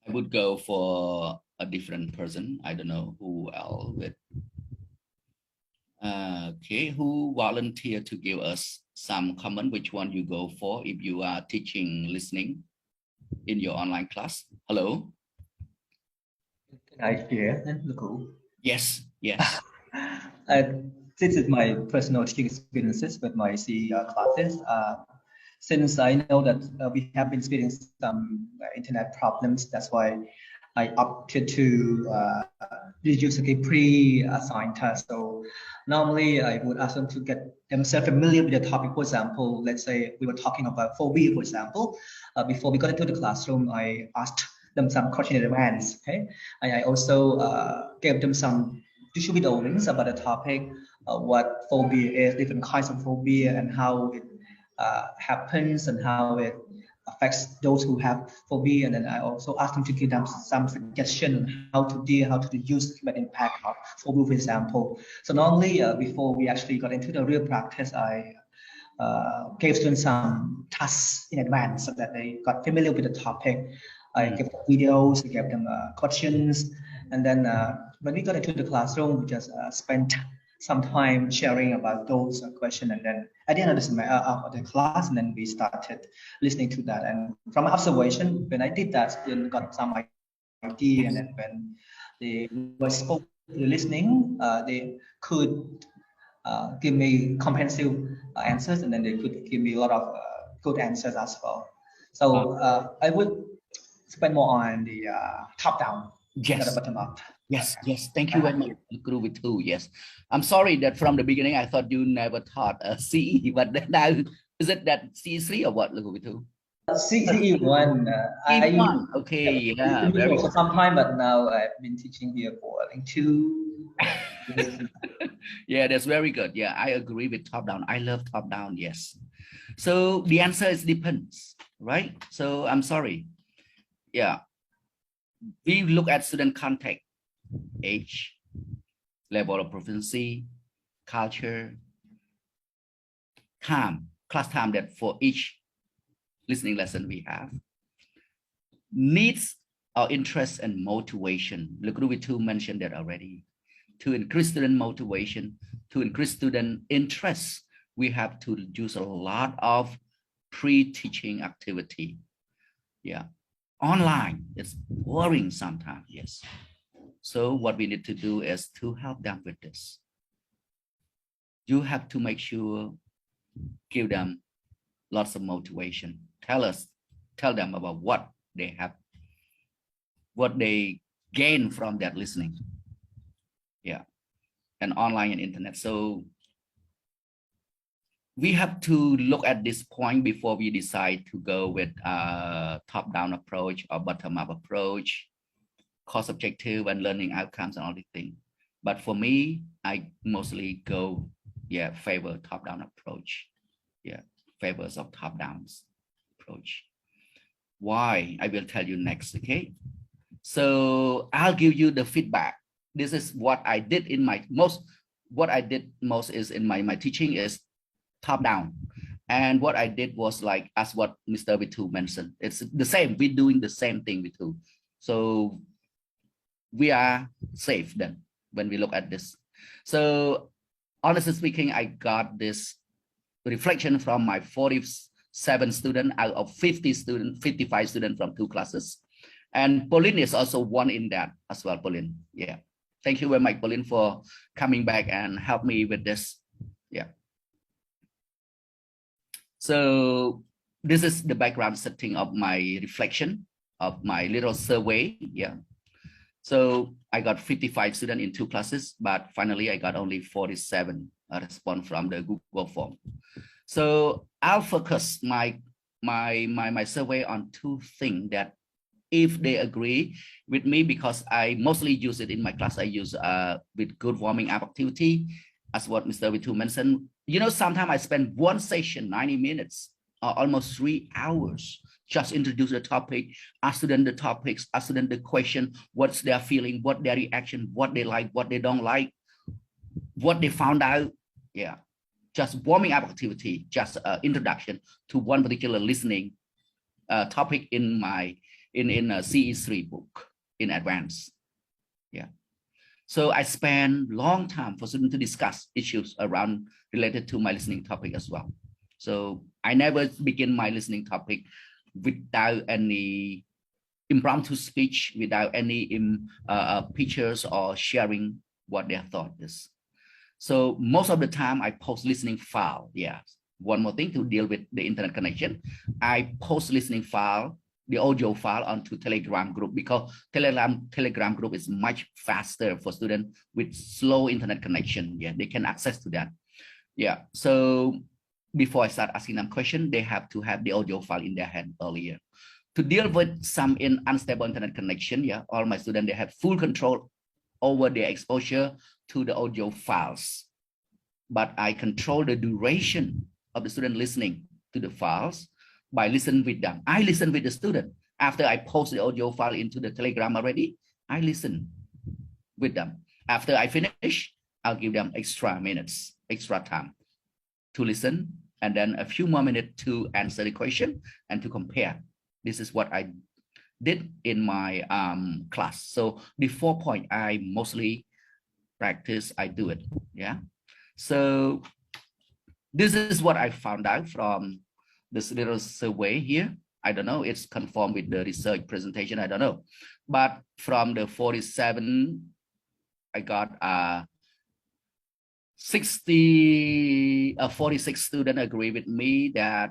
would go for a different person. I don't know who else with. Okay, who volunteered to give us some comment? Which one you go for if you are teaching listening in your online class? Hello. Can I share? Cool. Yes. Yes. This is my personal teaching experiences with my CE classes. Since I know that we have been experiencing some internet problems, that's why I opted to use a pre-assigned task. So normally I would ask them to get themselves familiar with the topic. For example, let's say we were talking about phobia, for example. Before we got into the classroom, I asked them some questions in advance. Okay, I also gave them some visual videos about the topic, what phobia is, different kinds of phobia, and how it happens and how it affects those who have phobia. And then I also asked them to give them some suggestion on how to deal, how to use the impact of phobia, for example. So normally before we actually got into the real practice, I gave them some tasks in advance so that they got familiar with the topic. I gave them videos, I gave them questions, and then when we got into the classroom, we just spent some time sharing about those questions, and then at the end of the class, and then we started listening to that. And from my observation, when I did that, students got some idea, and then when they were spoken listening, they could give me comprehensive answers, and then they could give me a lot of good answers as well. So I would spend more on the top down, not the bottom up. Yes, yes. Thank you very much, Guru with two. Yes, I'm sorry that from the beginning I thought you never taught CE, but now is it that CE3 or what, Guru with two? CE1. Okay, yeah. Very for some time, but now I've been teaching here for I think 2 years. Yeah, that's very good. Yeah, I agree with top down. I love top down. Yes. So the answer is depends, right? So I'm sorry. Yeah. We look at student context, age, level of proficiency, culture, time, class time that for each listening lesson we have. Needs our interest and motivation. Guru two mentioned that already. To increase student motivation, to increase student interest, we have to use a lot of pre-teaching activity. Yeah. Online, it's boring sometimes, yes. So what we need to do is to help them with this. You have to make sure, give them lots of motivation. Tell them about what they have, what they gain from that listening. Yeah. and online and internet. So we have to look at this point before we decide to go with a top-down approach or bottom-up approach, course objective and learning outcomes and all these things. But for me, I mostly go, favor top-down approach. Favors of top-down approach. Why? I will tell you next, okay? So I'll give you the feedback. This is what I did in my most is in my teaching is top-down. And what I did was like, as what Mr. Vitu mentioned, it's the same. We're doing the same thing, Vitu. So we are safe then when we look at this. So honestly speaking, I got this reflection from my 47 students out of 50 students, 55 students from 2 classes. And Pauline is also one in that as well, Pauline. Yeah. Thank you very much, Pauline, for coming back and help me with this. Yeah. So this is the background setting of my reflection of my little survey. Yeah. So I got 55 students in 2 classes, but finally I got only 47 response from the Google form. So I'll focus my survey on 2 things that if they agree with me, because I mostly use it in my class, I use with good warming up activity, as what Mr. Vitu mentioned. You know, sometimes I spend one session, 90 minutes, or almost 3 hours, just introduce the topic, ask student the topics, ask student the question, what's their feeling, what their reaction, what they like, what they don't like, what they found out. Yeah, just warming up activity, just introduction to one particular listening topic in my in CE3 book in advance. Yeah. So I spend long time for students to discuss issues around related to my listening topic as well. So I never begin my listening topic without any impromptu speech, without any pictures or sharing what their thought is. So most of the time I post listening file. Yeah. One more thing to deal with the internet connection. I post listening file, the audio file onto Telegram group, because Telegram group is much faster for students with slow internet connection. Yeah, they can access to that. Yeah. So before I start asking them questions, they have to have the audio file in their hand earlier. To deal with some unstable internet connection, yeah, all my students, they have full control over their exposure to the audio files. But I control the duration of the student listening to the files by listening with them. I listen with the student. After I post the audio file into the Telegram already, I listen with them. After I finish, I'll give them extra minutes, extra time to listen, and then a few more minutes to answer the question and to compare. This is what I did in my class. So the 4 point I mostly practice, I do it. Yeah. So this is what I found out from this little survey here. I don't know, it's conformed with the research presentation, I don't know. But from the 47, I got 46 students agree with me that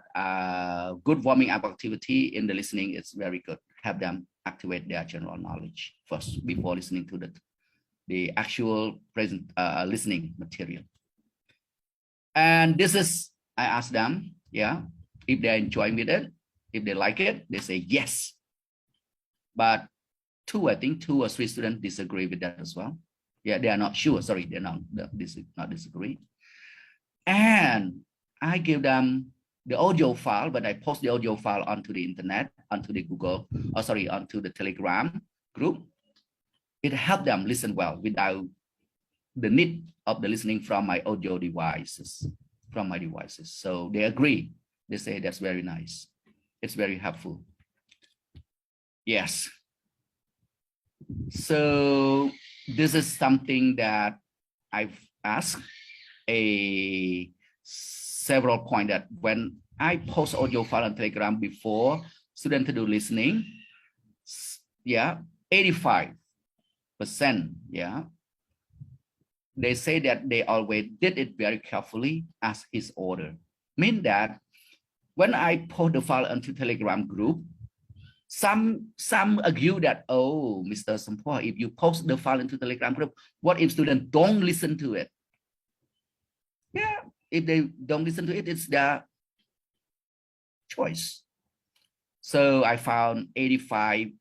good warming up activity in the listening is very good. Have them activate their general knowledge first before listening to the actual present listening material. And this is, I asked them, yeah, if they're enjoying with it, if they like it, they say yes. But I think 2 or 3 students disagree with that as well. Yeah, they are not sure. Sorry, they're not disagree. And I give them the audio file, but I post the audio file onto the internet, onto the onto the Telegram group. It helped them listen well without the need of the listening from my audio devices, So they agree. They say that's very nice. It's very helpful. Yes. So this is something that I've asked several points that when I post audio file on Telegram before students to do listening, yeah, 85%, yeah, they say that they always did it very carefully as his order. Mean that when I post the file onto Telegram group, Some argue that, oh, Mr. Sampur, if you post the file into Telegram group, what if students don't listen to it? Yeah, if they don't listen to it, it's their choice. So I found 85%.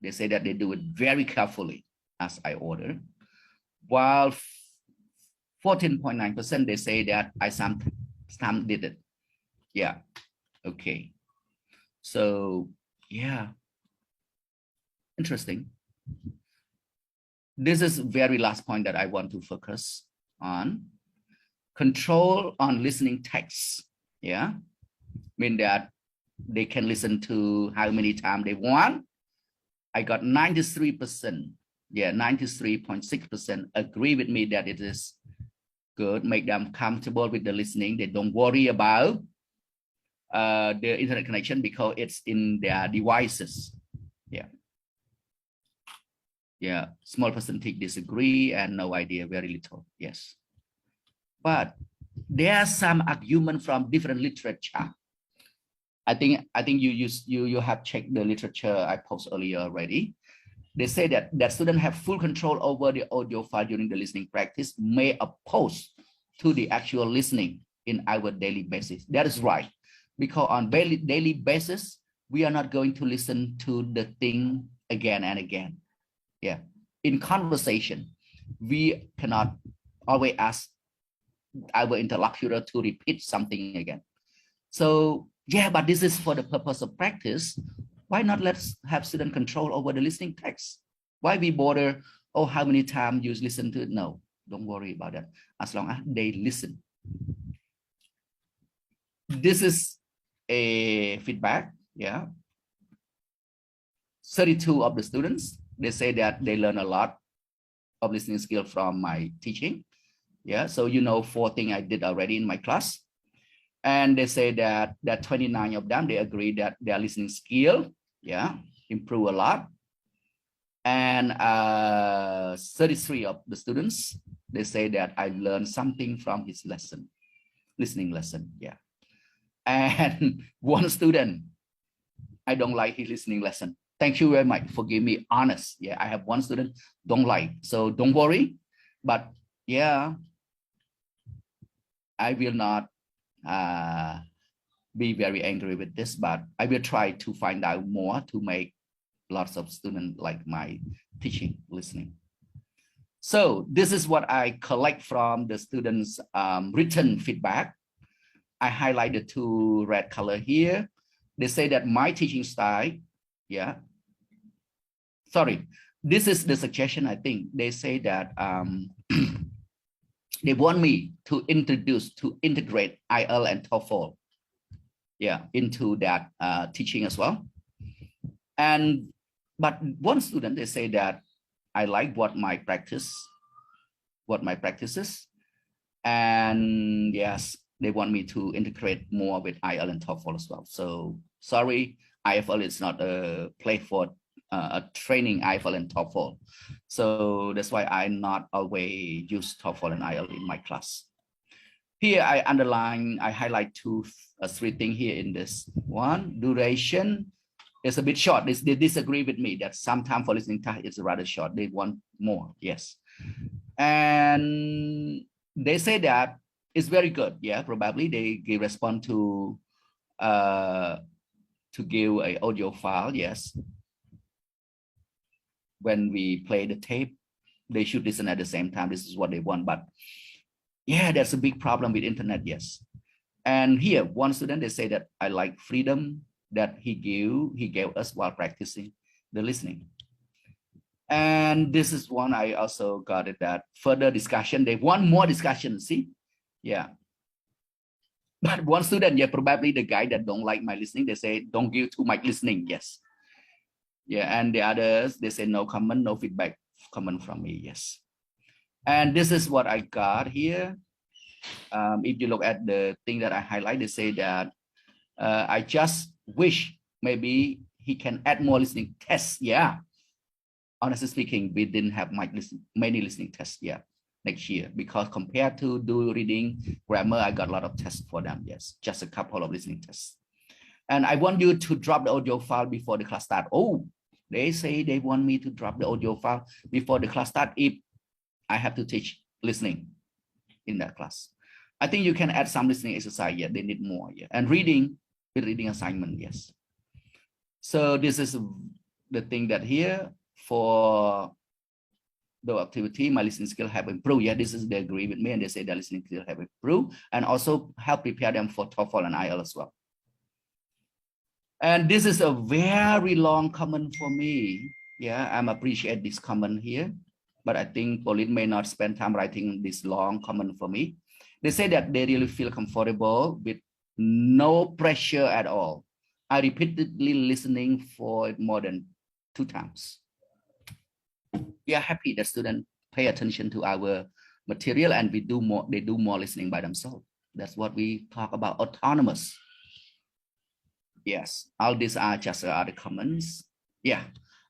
They say that they do it very carefully as I order, while 14.9% they say that I sometimes did it. Yeah, okay. So yeah, interesting. This is very last point that I want to focus on. Control on listening text. Yeah, mean that they can listen to how many times they want. I got 93%. Yeah, 93.6% agree with me that it is good, make them comfortable with the listening. They don't worry about the internet connection because it's in their devices. Yeah. Yeah, small percentage disagree and no idea, very little. Yes. But there are some argument from different literature. I think you have checked the literature I posted earlier already. They say that students have full control over the audio file during the listening practice may oppose to the actual listening in our daily basis. That is right. Because on daily basis, we are not going to listen to the thing again and again. Yeah. In conversation, we cannot always ask our interlocutor to repeat something again. So yeah, but this is for the purpose of practice. Why not let's have student control over the listening text? Why we bother, oh, how many times you listen to it? No, don't worry about that. As long as they listen. This is a feedback, yeah. 32 of the students, they say that they learn a lot of listening skill from my teaching. Yeah, so you know 4 things I did already in my class. And they say that 29 of them, they agree that their listening skill, yeah, improve a lot. And 33 of the students, they say that I learned something from his lesson, listening lesson, yeah. And one student, I don't like his listening lesson. Thank you very much for giving me honest. Yeah, I have one student don't like, so don't worry. But yeah, I will not be very angry with this, but I will try to find out more to make lots of students like my teaching listening. So this is what I collect from the students' written feedback. I highlight the 2 red color here. They say that my teaching style, yeah. Sorry, this is the suggestion, I think. They say that they want me to integrate IELTS and TOEFL, yeah, into that teaching as well. But one student, they say that I like what my practice is, and yes, they want me to integrate more with IELTS and TOEFL as well. So sorry, IFL is not a place for training IFL and TOEFL. So that's why I not always use TOEFL and IELTS in my class. Here I underline, I highlight 2, 3 things here in this one. Duration is a bit short. They disagree with me that sometimes for listening time is rather short. They want more, yes. And they say that it's very good. Yeah, probably they respond to give an audio file, yes. When we play the tape, they should listen at the same time. This is what they want. But yeah, that's a big problem with internet, yes. And here, one student, they say that I like freedom that he gave us while practicing the listening. And this is one I also got it, that further discussion. They want more discussion, see? Yeah. But one student, yeah, probably the guy that don't like my listening, they say, don't give too much listening, yes. Yeah, and the others, they say no comment, no feedback comment from me, yes. And this is what I got here. If you look at the thing that I highlight, they say that I just wish maybe he can add more listening tests. Yeah, honestly speaking, we didn't have many listening tests yet next year, because compared to do reading, grammar, I got a lot of tests for them. Yes, just a couple of listening tests. And I want you to drop the audio file before the class start. Oh, they say they want me to drop the audio file before the class start if I have to teach listening in that class. I think you can add some listening exercise. Yeah, they need more. Yeah, and reading assignment. Yes. So this is the thing that here for the activity, my listening skill have improved. Yeah, this is they agree with me and they say their listening skill have improved and also help prepare them for TOEFL and IELTS as well. And this is a very long comment for me. Yeah, I'm appreciate this comment here, but I think Pauline may not spend time writing this long comment for me. They say that they really feel comfortable with no pressure at all. I repeatedly listening for more than 2 times. We are happy that students pay attention to our material and they do more listening by themselves. That's what we talk about, autonomous. Yes, all these are just other comments. Yeah,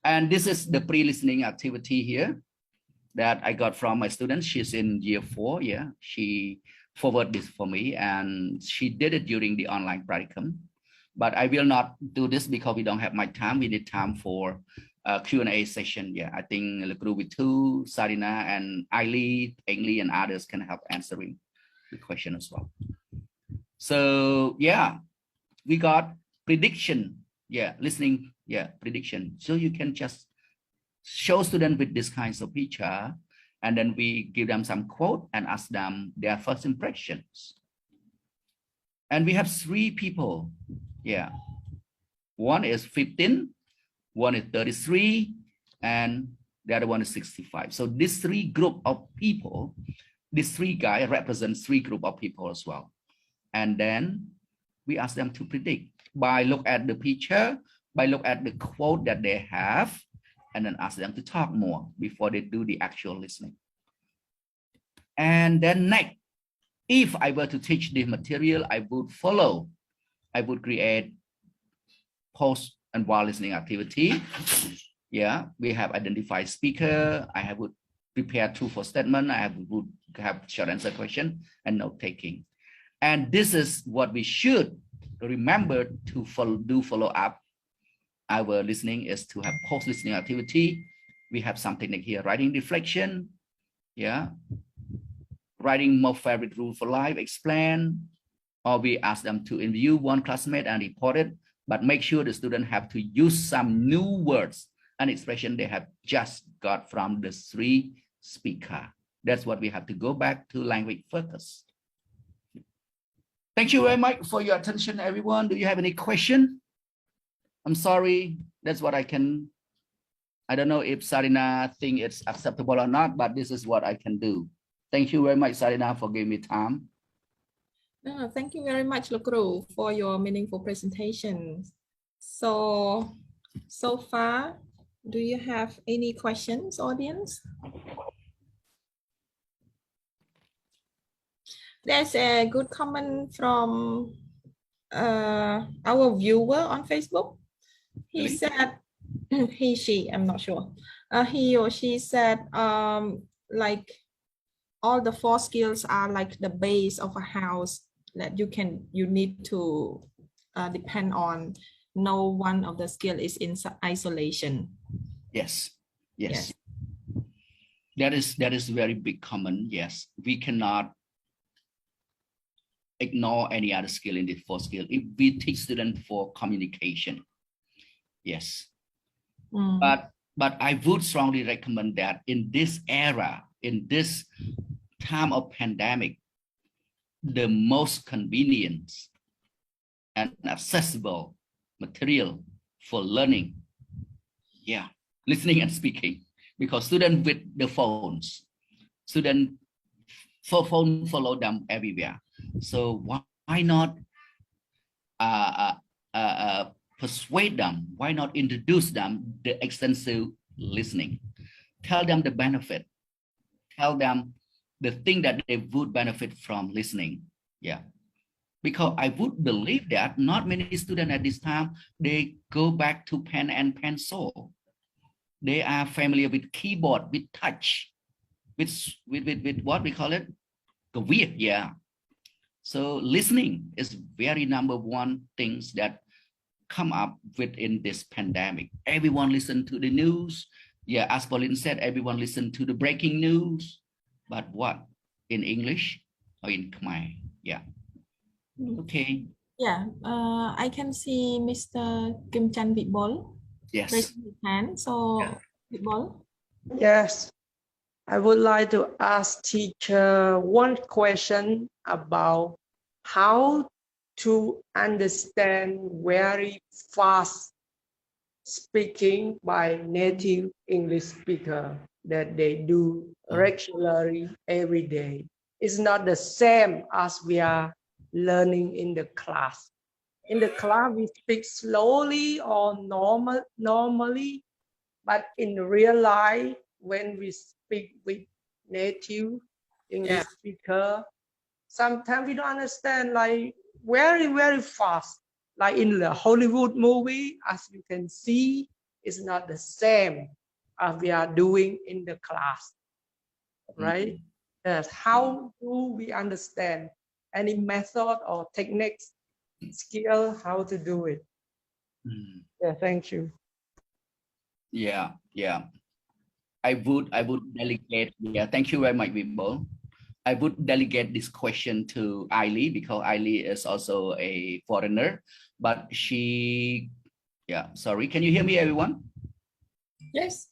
and this is the pre-listening activity here that I got from my student. She's in year 4. Yeah, she forwarded this for me and she did it during the online practicum. But I will not do this because we don't have much time. We need time for Q&A session. Yeah, I think Lekru, Sarina, and Ailey, Pengli, and others can help answering the question as well. So yeah, we got prediction. Yeah, listening. Yeah, prediction. So you can just show students with this kinds of picture, and then we give them some quote and ask them their first impressions. And we have 3 people. Yeah, one is 15, one is 33, and the other one is 65. So these 3 group of people, these 3 guys represent 3 group of people as well. And then we ask them to predict by look at the picture, by look at the quote that they have, and then ask them to talk more before they do the actual listening. And then next, if I were to teach this material, I would create post and while listening activity. Yeah, we have identified speaker. I would prepare true for statement. would have short answer question and note taking. And this is what we should remember to follow up. Our listening is to have post listening activity. We have something like here, writing reflection. Yeah, writing more favorite rule for life, explain, or we ask them to interview one classmate and report it, but make sure the student have to use some new words and expression they have just got from the 3 speakers. That's what we have to go back to language focus. Thank you very much for your attention, everyone. Do you have any question? I'm sorry, that's what I can. I don't know if Sarina think it's acceptable or not, but this is what I can do. Thank you very much, Sarina, for giving me time. Thank you very much, Lekru, for your meaningful presentation. So far, do you have any questions, audience? There's a good comment from our viewer on Facebook. He said, she, I'm not sure. He or she said, like all the 4 skills are like the base of a house that you need to depend on. No one of the skill is in isolation. Yes. That is very big comment. Yes, we cannot ignore any other skill in the 4 skill. If we teach students for communication, yes. But I would strongly recommend that in this era, in this time of pandemic, the most convenient and accessible material for learning, yeah, listening and speaking, because students with the phones, phone follow them everywhere. So why not persuade them? Why not introduce them the extensive listening? Tell them the benefit. Tell them the thing that they would benefit from listening. Yeah, because I would believe that not many students at this time, they go back to pen and pencil. They are familiar with keyboard, with touch, with what we call it, yeah. So listening is very number 1 things that come up within this pandemic? Everyone listen to the news. Yeah, as Pauline said, everyone listen to the breaking news. But what? In English or in Khmer? Yeah. Okay. Yeah, I can see Mr. Kim Chan Vitbol Yes. raising his hand. So, Yeah. Vitbol. Yes, I would like to ask teacher one question about how to understand very fast speaking by native English speaker that they do regularly every day. It's not the same as we are learning in the class. In the class, we speak slowly or normally, but in real life, when we speak with native English speaker, sometimes we don't understand like very fast. Like in the Hollywood movie, as you can see, it's not the same as we are doing in the class, right? Yes. How do we understand any method or techniques, skill, how to do it? Yeah, thank you. Yeah, yeah. I would delegate. Yeah, thank you very much, Vibol. I would delegate this question to Ailey because Ailey is also a foreigner, but she, yeah, sorry. Can you hear me, everyone? Yes.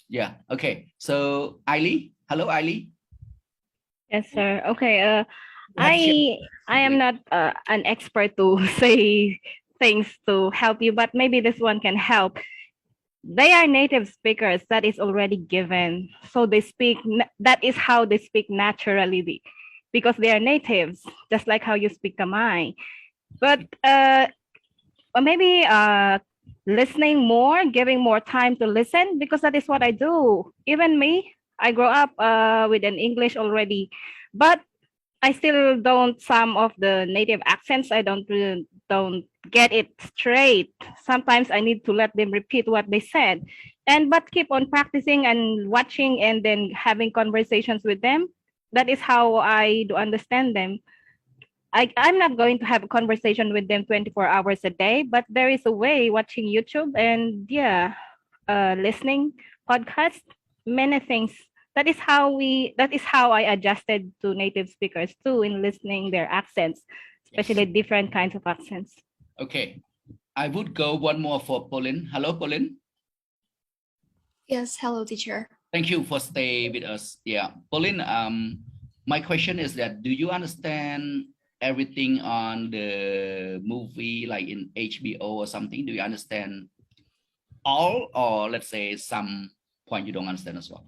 Yeah. Okay. So Ailey, hello, Ailey. Yes, sir. Okay. I am not an expert to say things to help you, but maybe this one can help. They are native speakers. That is already given. So they speak. That is how they speak naturally, because they are natives, just like how you speak Khmer. But or maybe listening more, giving more time to listen, because that is what I do. Even me, I grow up with an English already, but I still don't some of the native accents. I don't get it straight. Sometimes I need to let them repeat what they said, but keep on practicing and watching and then having conversations with them. That is how I do understand them. I'm not going to have a conversation with them 24 hours a day, but there is a way watching YouTube and listening podcasts, many things. That is how I adjusted to native speakers too in listening their accents, especially different kinds of accents. Okay. I would go one more for Pauline. Hello, Pauline. Yes, hello, teacher. Thank you for staying with us. Yeah. Pauline, my question is that do you understand everything on the movie like in HBO or something? Do you understand all, or let's say some point you don't understand as well?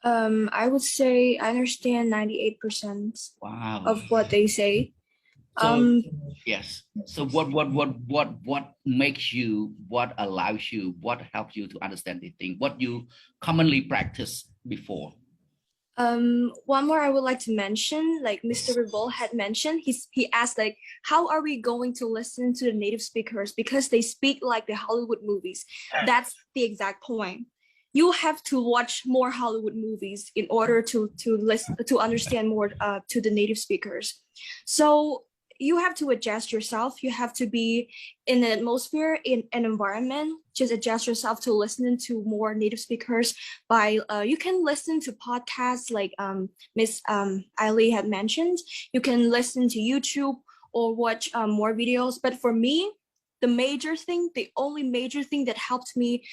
I would say I understand 98% Wow. of what they say. So, yes. So what makes you, what allows you, what helps you to understand the thing, what you commonly practice before? One more I would like to mention, like Mr. Ribol had mentioned, he asked like, how are we going to listen to the native speakers because they speak like the Hollywood movies? That's the exact point. You have to watch more Hollywood movies in order to listen to understand more to the native speakers. So you have to adjust yourself. You have to be in an atmosphere, in an environment. Just adjust yourself to listening to more native speakers. By you can listen to podcasts like Miss Ailey had mentioned. You can listen to YouTube or watch more videos. But for me, the only major thing that helped me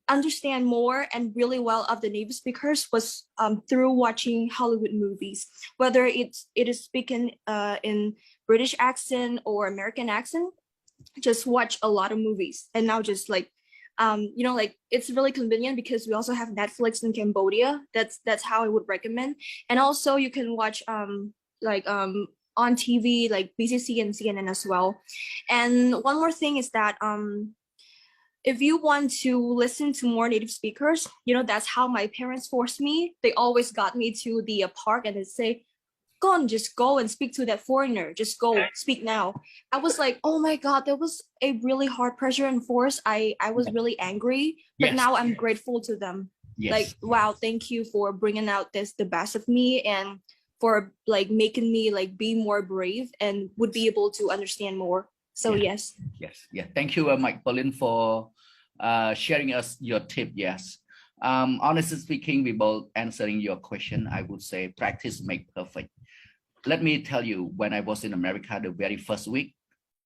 understand more and really well of the native speakers was through watching Hollywood movies, whether it is speaking in British accent or American accent. Just watch a lot of movies, and now just like like it's really convenient because we also have Netflix in Cambodia. That's how I would recommend. And also you can watch on TV like BCC and CNN as well. And one more thing is that if you want to listen to more native speakers, that's how my parents forced me. They always got me to the park and they say, just go and speak to that foreigner. Just go speak now. I was like, oh my God, that was a really hard pressure and force. I was really angry, but now I'm grateful to them. Yes. Like, wow, thank you for bringing out the best of me and for like making me like be more brave and would be able to understand more. So yes. Yes. Yeah. Thank you very much, Pauline, for sharing us your tip. Yes. Honestly speaking, we both answering your question. I would say practice make perfect. Let me tell you, when I was in America, the very first week,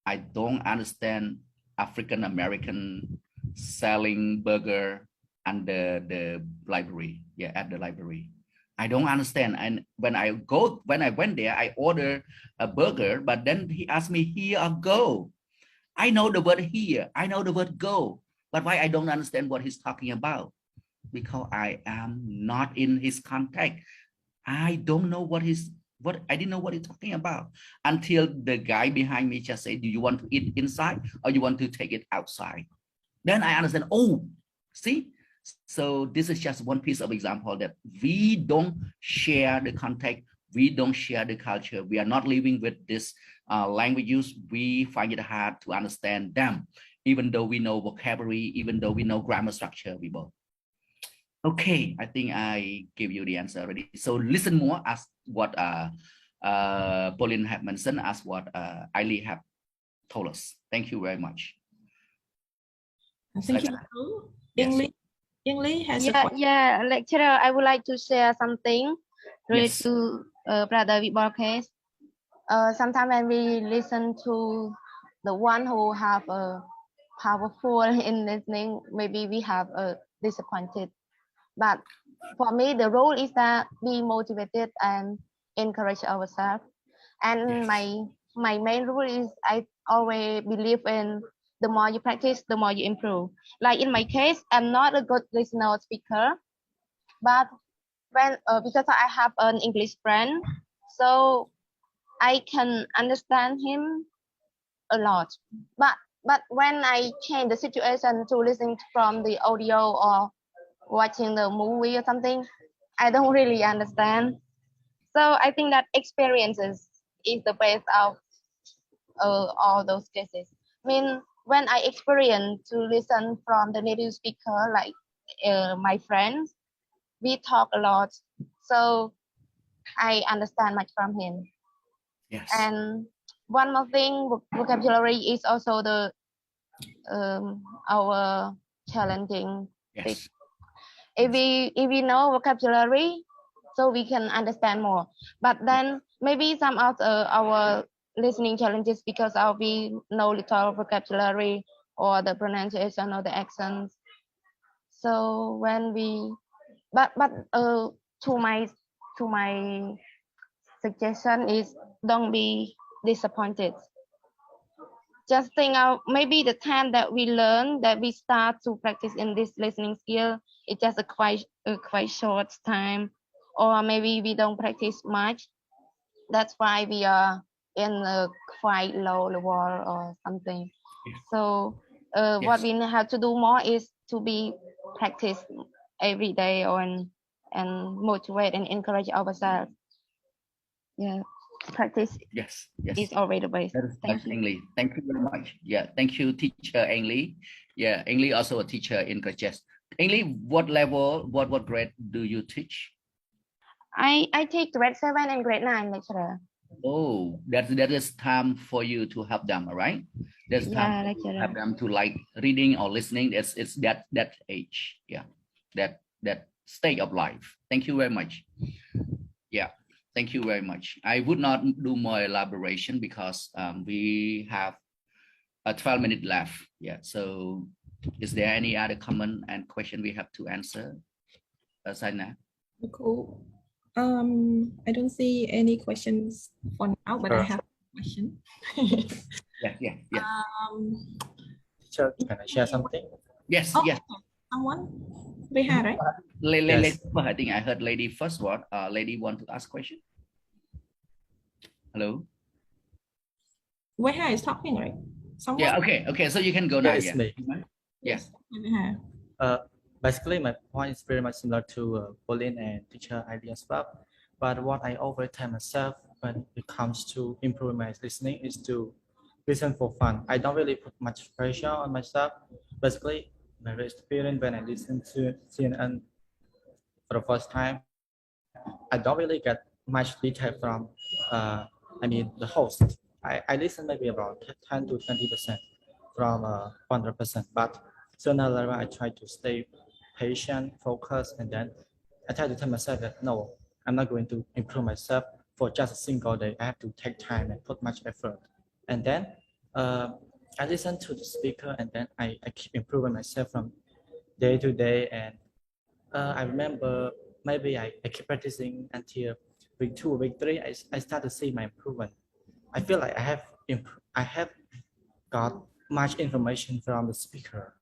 I don't understand African American selling burger under the library. Yeah, at the library. I don't understand. And when I went there, I ordered a burger, but then he asked me here or go. I know the word here, I know the word go, but why I don't understand what he's talking about? Because I am not in his contact. I don't know I didn't know what he's talking about until the guy behind me just said, do you want to eat inside or you want to take it outside? Then I understand, oh, see? So this is just one piece of example that we don't share the context, we don't share the culture, we are not living with this language use, we find it hard to understand them, even though we know vocabulary, even though we know grammar structure, we both. Okay, I think I gave you the answer already. So listen more as what Pauline had mentioned, as what Eileen have told us. Thank you very much. Thank you. Yes. English has a question. Yeah, lecturer, I would like to share something related to Brother Vibor case. Sometimes when we listen to the one who have a powerful in listening, maybe we have a disappointed. But for me, the role is that be motivated and encourage ourselves. And my main rule is I always believe in the more you practice, the more you improve. Like in my case, I'm not a good listener or speaker, but when because I have an English friend, so I can understand him a lot. But when I change the situation to listening from the audio or watching the movie or something, I don't really understand. So I think that experiences is the best of all those cases. I mean, when I experience to listen from the native speaker, like my friends, we talk a lot, so I understand much from him. Yes. And one more thing, vocabulary is also the our challenging thing. Yes. If we know vocabulary, so we can understand more. But then maybe some of our listening challenges because we know little vocabulary or the pronunciation or the accents. So when we, but to my suggestion is don't be disappointed. Just think of maybe the time that we learn, that we start to practice in this listening skill, it's just a quite short time, or maybe we don't practice much. That's why we are in a quite low level or something. So what we have to do more is to be practice every day and motivate and encourage ourselves. Yeah, practice. Yes. Is already the best. Thank you. Thank you very much. Yeah, thank you, teacher Ainley. Yeah, Ainley also a teacher in Krajes. Ainley, what level, what grade do you teach? I teach grade 7 and grade 9, lecturer. Oh, that is time for you to help them, all right? There's time to help them to like reading or listening. It's that age, yeah, that state of life. Thank you very much. Yeah. Thank you very much. I would not do more elaboration because we have 12 minutes left. Yeah. So is there any other comment and question we have to answer? Saina? Cool. I don't see any questions for now, but I have a question. Yeah. Teacher, can I share something? Yes. Someone? Reha, right? Yes. I think I heard lady first one. Lady want to ask question. Hello. Reha is talking, right? Someone? Yeah. Okay. So you can go now. Yes, me. Yes. Basically, my point is very much similar to Pauline and teacher ideas, but what I always tell myself when it comes to improving my listening is to listen for fun. I don't really put much pressure on myself. Basically, my experience when I listen to CNN for the first time, I don't really get much detail from, the host. I listen maybe about 10 to 20% from 100%. But sooner or later, I try to stay patient, focused, and then I try to tell myself that no, I'm not going to improve myself for just a single day. I have to take time and put much effort. And then I listen to the speaker, and then I keep improving myself from day to day. And I remember maybe I keep practicing until week 2, week 3. I start to see my improvement. I feel like I have got much information from the speaker,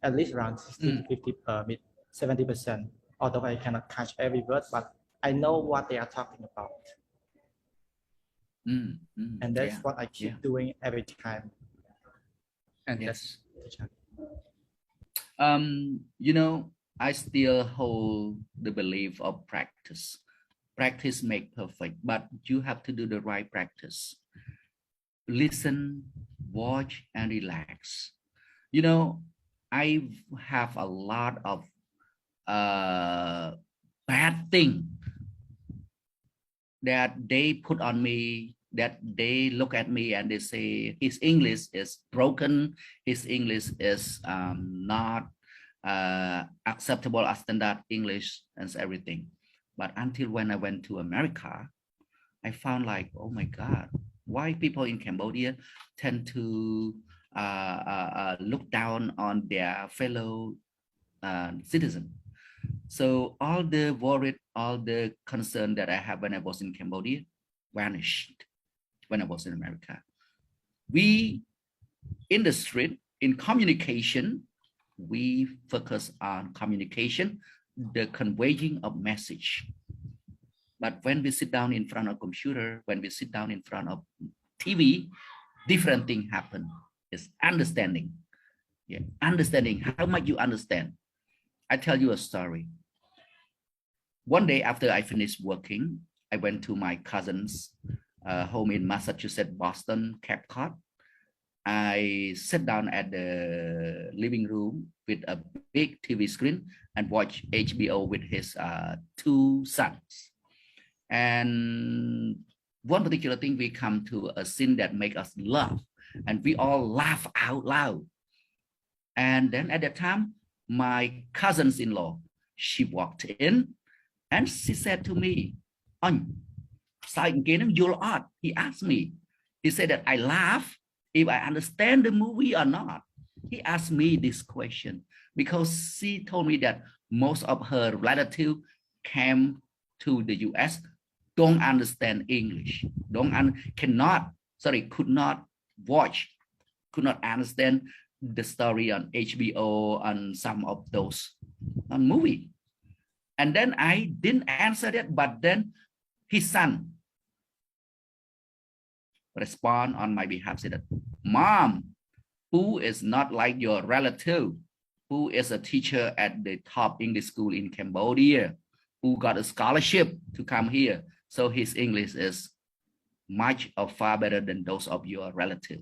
at least around 60 to 50, 70%. Although I cannot catch every word, but I know what they are talking about. And that's what I keep doing every time. And yes. That's You know, I still hold the belief of practice. Practice make perfect, but you have to do the right practice. Listen, watch, and relax. You know, I have a lot of bad thing that they put on me, that they look at me and they say his English is broken, his English is not acceptable as standard English and everything. But until when I went to America, I found like, oh my God, why people in Cambodia tend to look down on their fellow citizen. So all the worry, all the concern that I had when I was in Cambodia vanished when I was in America. We, in the street, in communication, we focus on communication, the conveying of message. But when we sit down in front of computer, when we sit down in front of TV, different thing happen. It's understanding. Yeah, understanding. How much you understand? I tell you a story. One day after I finished working, I went to my cousin's home in Massachusetts, Boston, Cape Cod. I sat down at the living room with a big TV screen and watched HBO with his 2 sons. And one particular thing, we come to a scene that make us laugh, and we all laugh out loud. And then at that time, my cousins-in-law, she walked in and she said to me, he asked me, he said that I laugh if I understand the movie or not. He asked me this question because she told me that most of her relatives came to the US, don't understand English, could not watch, could not understand the story on HBO and some of those movie. And then I didn't answer that, but then his son respond on my behalf, said that, Mom, who is not like your relative, who is a teacher at the top English school in Cambodia, who got a scholarship to come here. So his English is much or far better than those of your relative.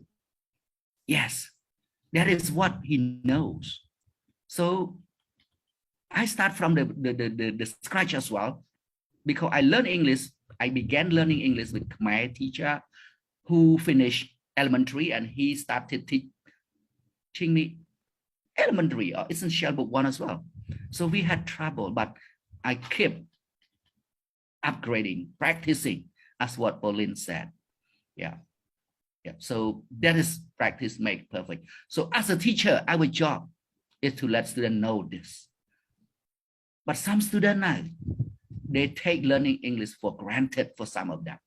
Yes, that is what he knows. So I start from the scratch as well, because I learned English. I began learning English with my teacher who finished elementary, and he started teaching me elementary or essential book 1 as well. So we had trouble, but I kept upgrading, practicing, as what Pauline said. Yeah. So that is practice make perfect. So as a teacher, our job is to let students know this. But some students now, they take learning English for granted for some of them.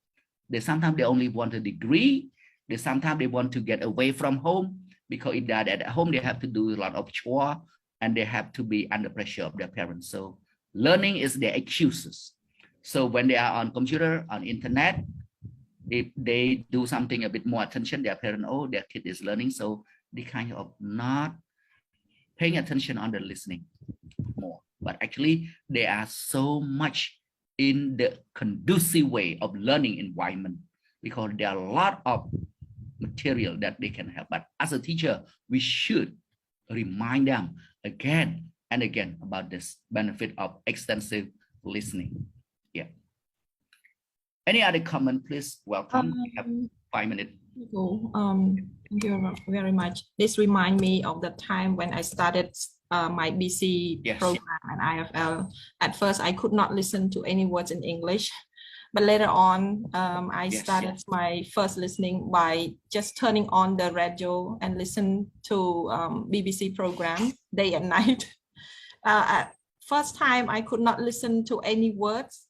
Sometimes they only want a degree. Sometimes they want to get away from home, because if they're at home, they have to do a lot of chore and they have to be under pressure of their parents. So learning is their excuses. So when they are on computer, on internet, if they do something a bit more attention, their parents, oh, their kid is learning. So they kind of not paying attention on the listening more. But actually, they are so much in the conducive way of learning environment, because there are a lot of material that they can have. But as a teacher, we should remind them again and again about this benefit of extensive listening. Yeah. Any other comment, please? Welcome. We have 5 minutes. Cool. Thank you very much. This reminds me of the time when I started my BC Yes. program and IFL. At first, I could not listen to any words in English, but later on, I Yes. started my first listening by just turning on the radio and listen to BBC program day and night. At first time, I could not listen to any words.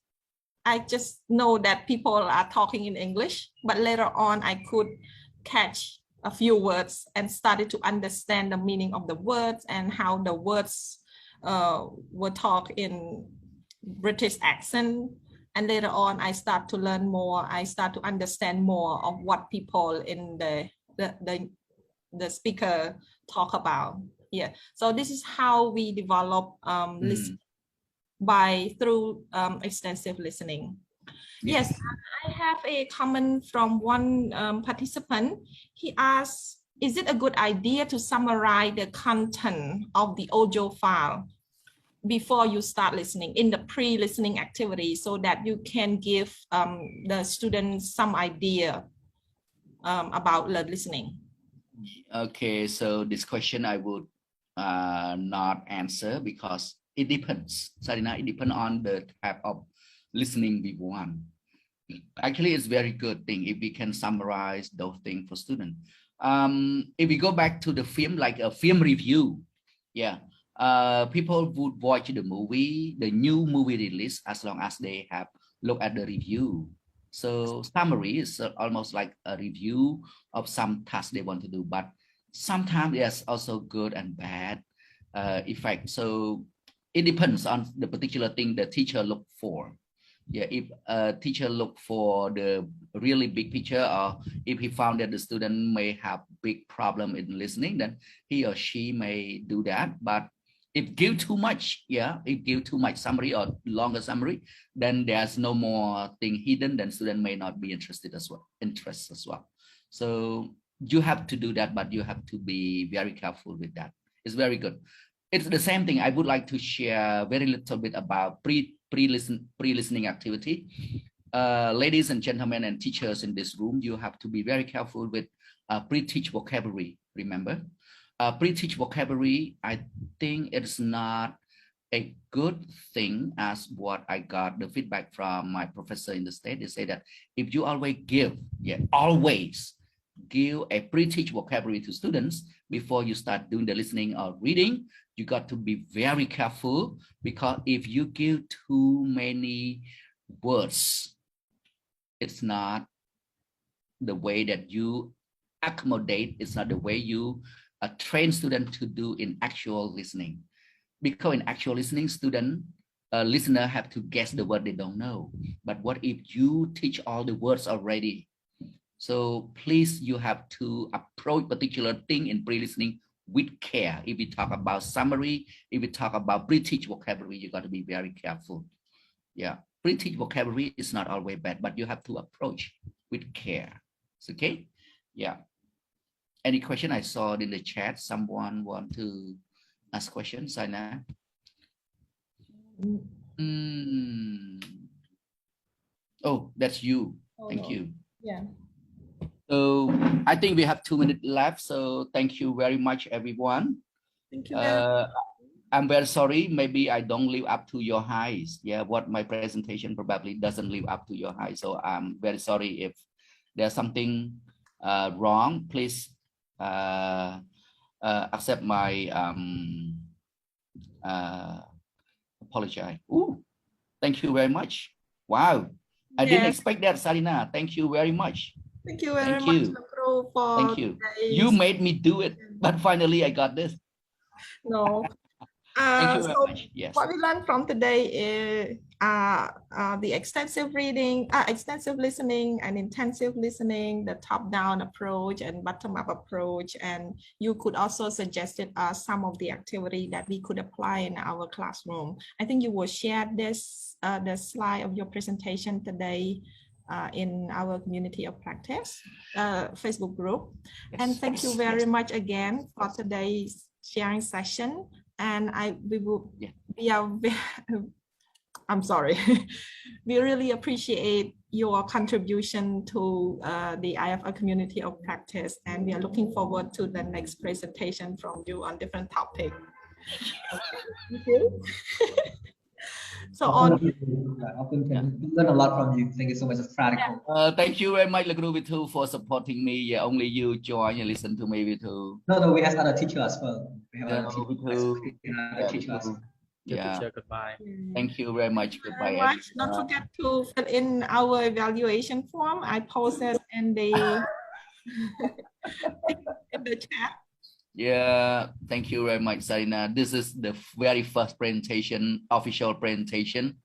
I just know that people are talking in English, but later on I could catch a few words and started to understand the meaning of the words and how the words were talked in British accent. And later on I start to learn more. I start to understand more of what people in the speaker talk about. Yeah. So this is how we develop listening through extensive listening. Yes, I have a comment from one participant. He asked, is it a good idea to summarize the content of the audio file before you start listening in the pre-listening activity so that you can give the students some idea about the listening? Okay, so this question I would not answer because it depends. Sarina, it depends on the type of listening we want. Actually, it's very good thing if we can summarize those things for students. If we go back to the film, like a film review, yeah, people would watch the movie, the new movie release, as long as they have looked at the review. So summary is almost like a review of some task they want to do, but sometimes there's also good and bad effect. So it depends on the particular thing the teacher look for. Yeah, if a teacher look for the really big picture, or if he found that the student may have big problem in listening, then he or she may do that. But if give too much, yeah, if give too much summary or longer summary, then there's no more thing hidden, then student may not be interested as well. So you have to do that, but you have to be very careful with that. It's very good. It's the same thing. I would like to share very little bit about pre-listening activity. Ladies and gentlemen and teachers in this room, you have to be very careful with pre-teach vocabulary. Remember, pre-teach vocabulary, I think it's not a good thing, as what I got the feedback from my professor in the state. They say that if you always give a pre-teach vocabulary to students before you start doing the listening or reading, you got to be very careful, because if you give too many words, it's not the way that you accommodate, it's not the way you train students to do in actual listening. Because in actual listening, listener have to guess the word they don't know. But what if you teach all the words already? So please, you have to approach particular thing in pre-listening with care. If we talk about summary, if we talk about pre-teach vocabulary, you got to be very careful. Yeah, pre-teach vocabulary is not always bad, but you have to approach with care. It's okay? Yeah. Any question? I saw in the chat, someone want to ask questions, Saina? Oh, that's you. Thank you. Yeah. So I think we have 2 minutes left. So thank you very much, everyone. Thank you very much. I'm very sorry. Maybe I don't live up to your highs. Yeah, what my presentation probably doesn't live up to your highs. So I'm very sorry if there's something wrong. Please accept my apologize. Ooh, thank you very much. Wow, I didn't expect that, Sarina. Thank you very much. Thank you very much, Pro, for thank you. You made me do it, but finally I got this. No. Thank you very much. Yes. What we learned from today is the extensive reading, extensive listening, and intensive listening, the top-down approach and bottom-up approach. And you could also suggested some of the activity that we could apply in our classroom. I think you will share this the slide of your presentation today in our community of practice Facebook group. Yes. And thank you very much again for today's sharing session. And we will I'm sorry. We really appreciate your contribution to the IFL community of practice, and we are looking forward to the next presentation from you on different topic. Thank you. So often can learn a lot from you. Thank you so much. It's practical. Thank you very much, Lagru too, for supporting me. Yeah, only you join and listen to me too. No, we have other teachers as well. We have other teachers. Yeah. Teacher, goodbye. Thank you very much. Goodbye. Don't forget to fill in our evaluation form. I posted in the in the chat. Yeah, thank you very much, Sarina. This is the very first presentation, official presentation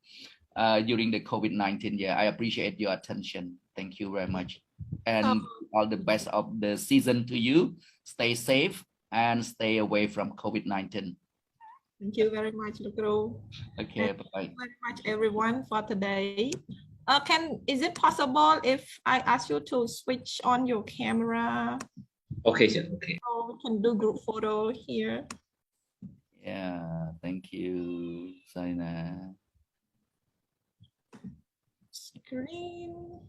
during the COVID-19. Yeah, I appreciate your attention. Thank you very much. And all the best of the season to you. Stay safe and stay away from COVID-19. Thank you very much, Lugru. Okay, bye-bye. Thank you very much, everyone, for today. Is it possible if I ask you to switch on your camera? Okay, sir. Okay. So we can do group photo here. Yeah, thank you, Sarina. Screen.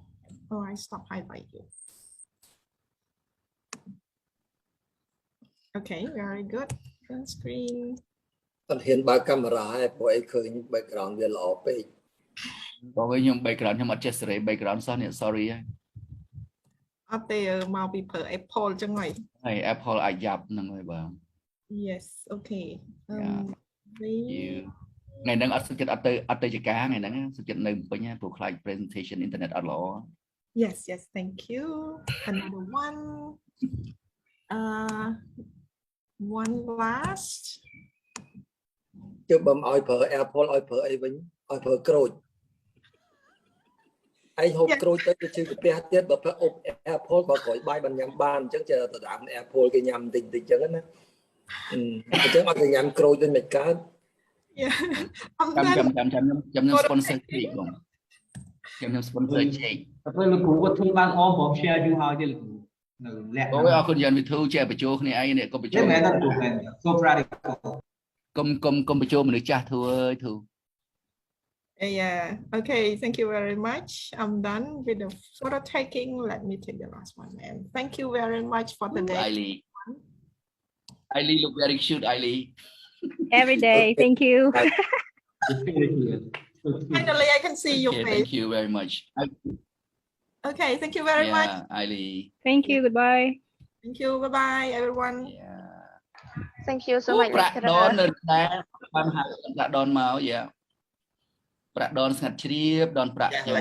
Oh, I stop highlight you. Okay, very good. Full screen. អត់ហ៊ានបើកកាមេរ៉ាឲ្យព្រោះអីឃើញ background វាល្អពេក Còn với nhung background nhưng mà chết rồi background sao nè sorry ấy. អត់ទេមកពីប្រើ Apple ចឹងហើយ Này Apple ai dập năng rồi bà. Yes, okay. You. Ngày nắng ở sự kiện ở tới cá ngày nắng sự kiện này với nhá thuộc lại presentation internet ở lỗ. Yes, thank you. Another one. One last. ជើបើមិនឲ្យប្រើ Apple ឲ្យប្រើអីវិញឲ្យប្រើក្រូចឯងហូបក្រូចទៅជឿកាពះទៀតបើប្រើ Apple ក៏ក្រូចបាយបានញ៉ាំបានអញ្ចឹងចេះទៅតាម Apple គេញ៉ាំតិចតិចអញ្ចឹងណាអញ្ចឹងអត់ទៅញ៉ាំក្រូចដូចមិនកើត ចាំខ្ញុំ sponsor ជេកបងខ្ញុំ sponsor ជេក តែលោកគ្រូគាត់ធ្វើបានអមព្រម share យូរហើយទេលោកគ្រូនៅលក្ខណៈ អូយអរគុណយ៉ាងវិធូជាបញ្ចូលគ្នាឯងនេះកុំបញ្ចូល មែនទេគ្រូមែន so practical កុំបញ្ចូលមនុស្សចាស់ធូអើយធូ Yeah, okay, thank you very much. I'm done with the photo taking. Let me take the last one, and thank you very much for the day. Ailey look very cute, Ailey. Every day, thank you. Finally, I can see your face. Thank you very much. Okay, thank you very much. Ailey. Thank you, goodbye. Thank you, bye-bye, everyone. Thank you so much. ប្រាក់ដននៅដែរបានហៅប្រាក់ដនមកយ៉ាប្រាក់ដនស្ងាត់ជ្រាបដនប្រាក់ខ្ញុំ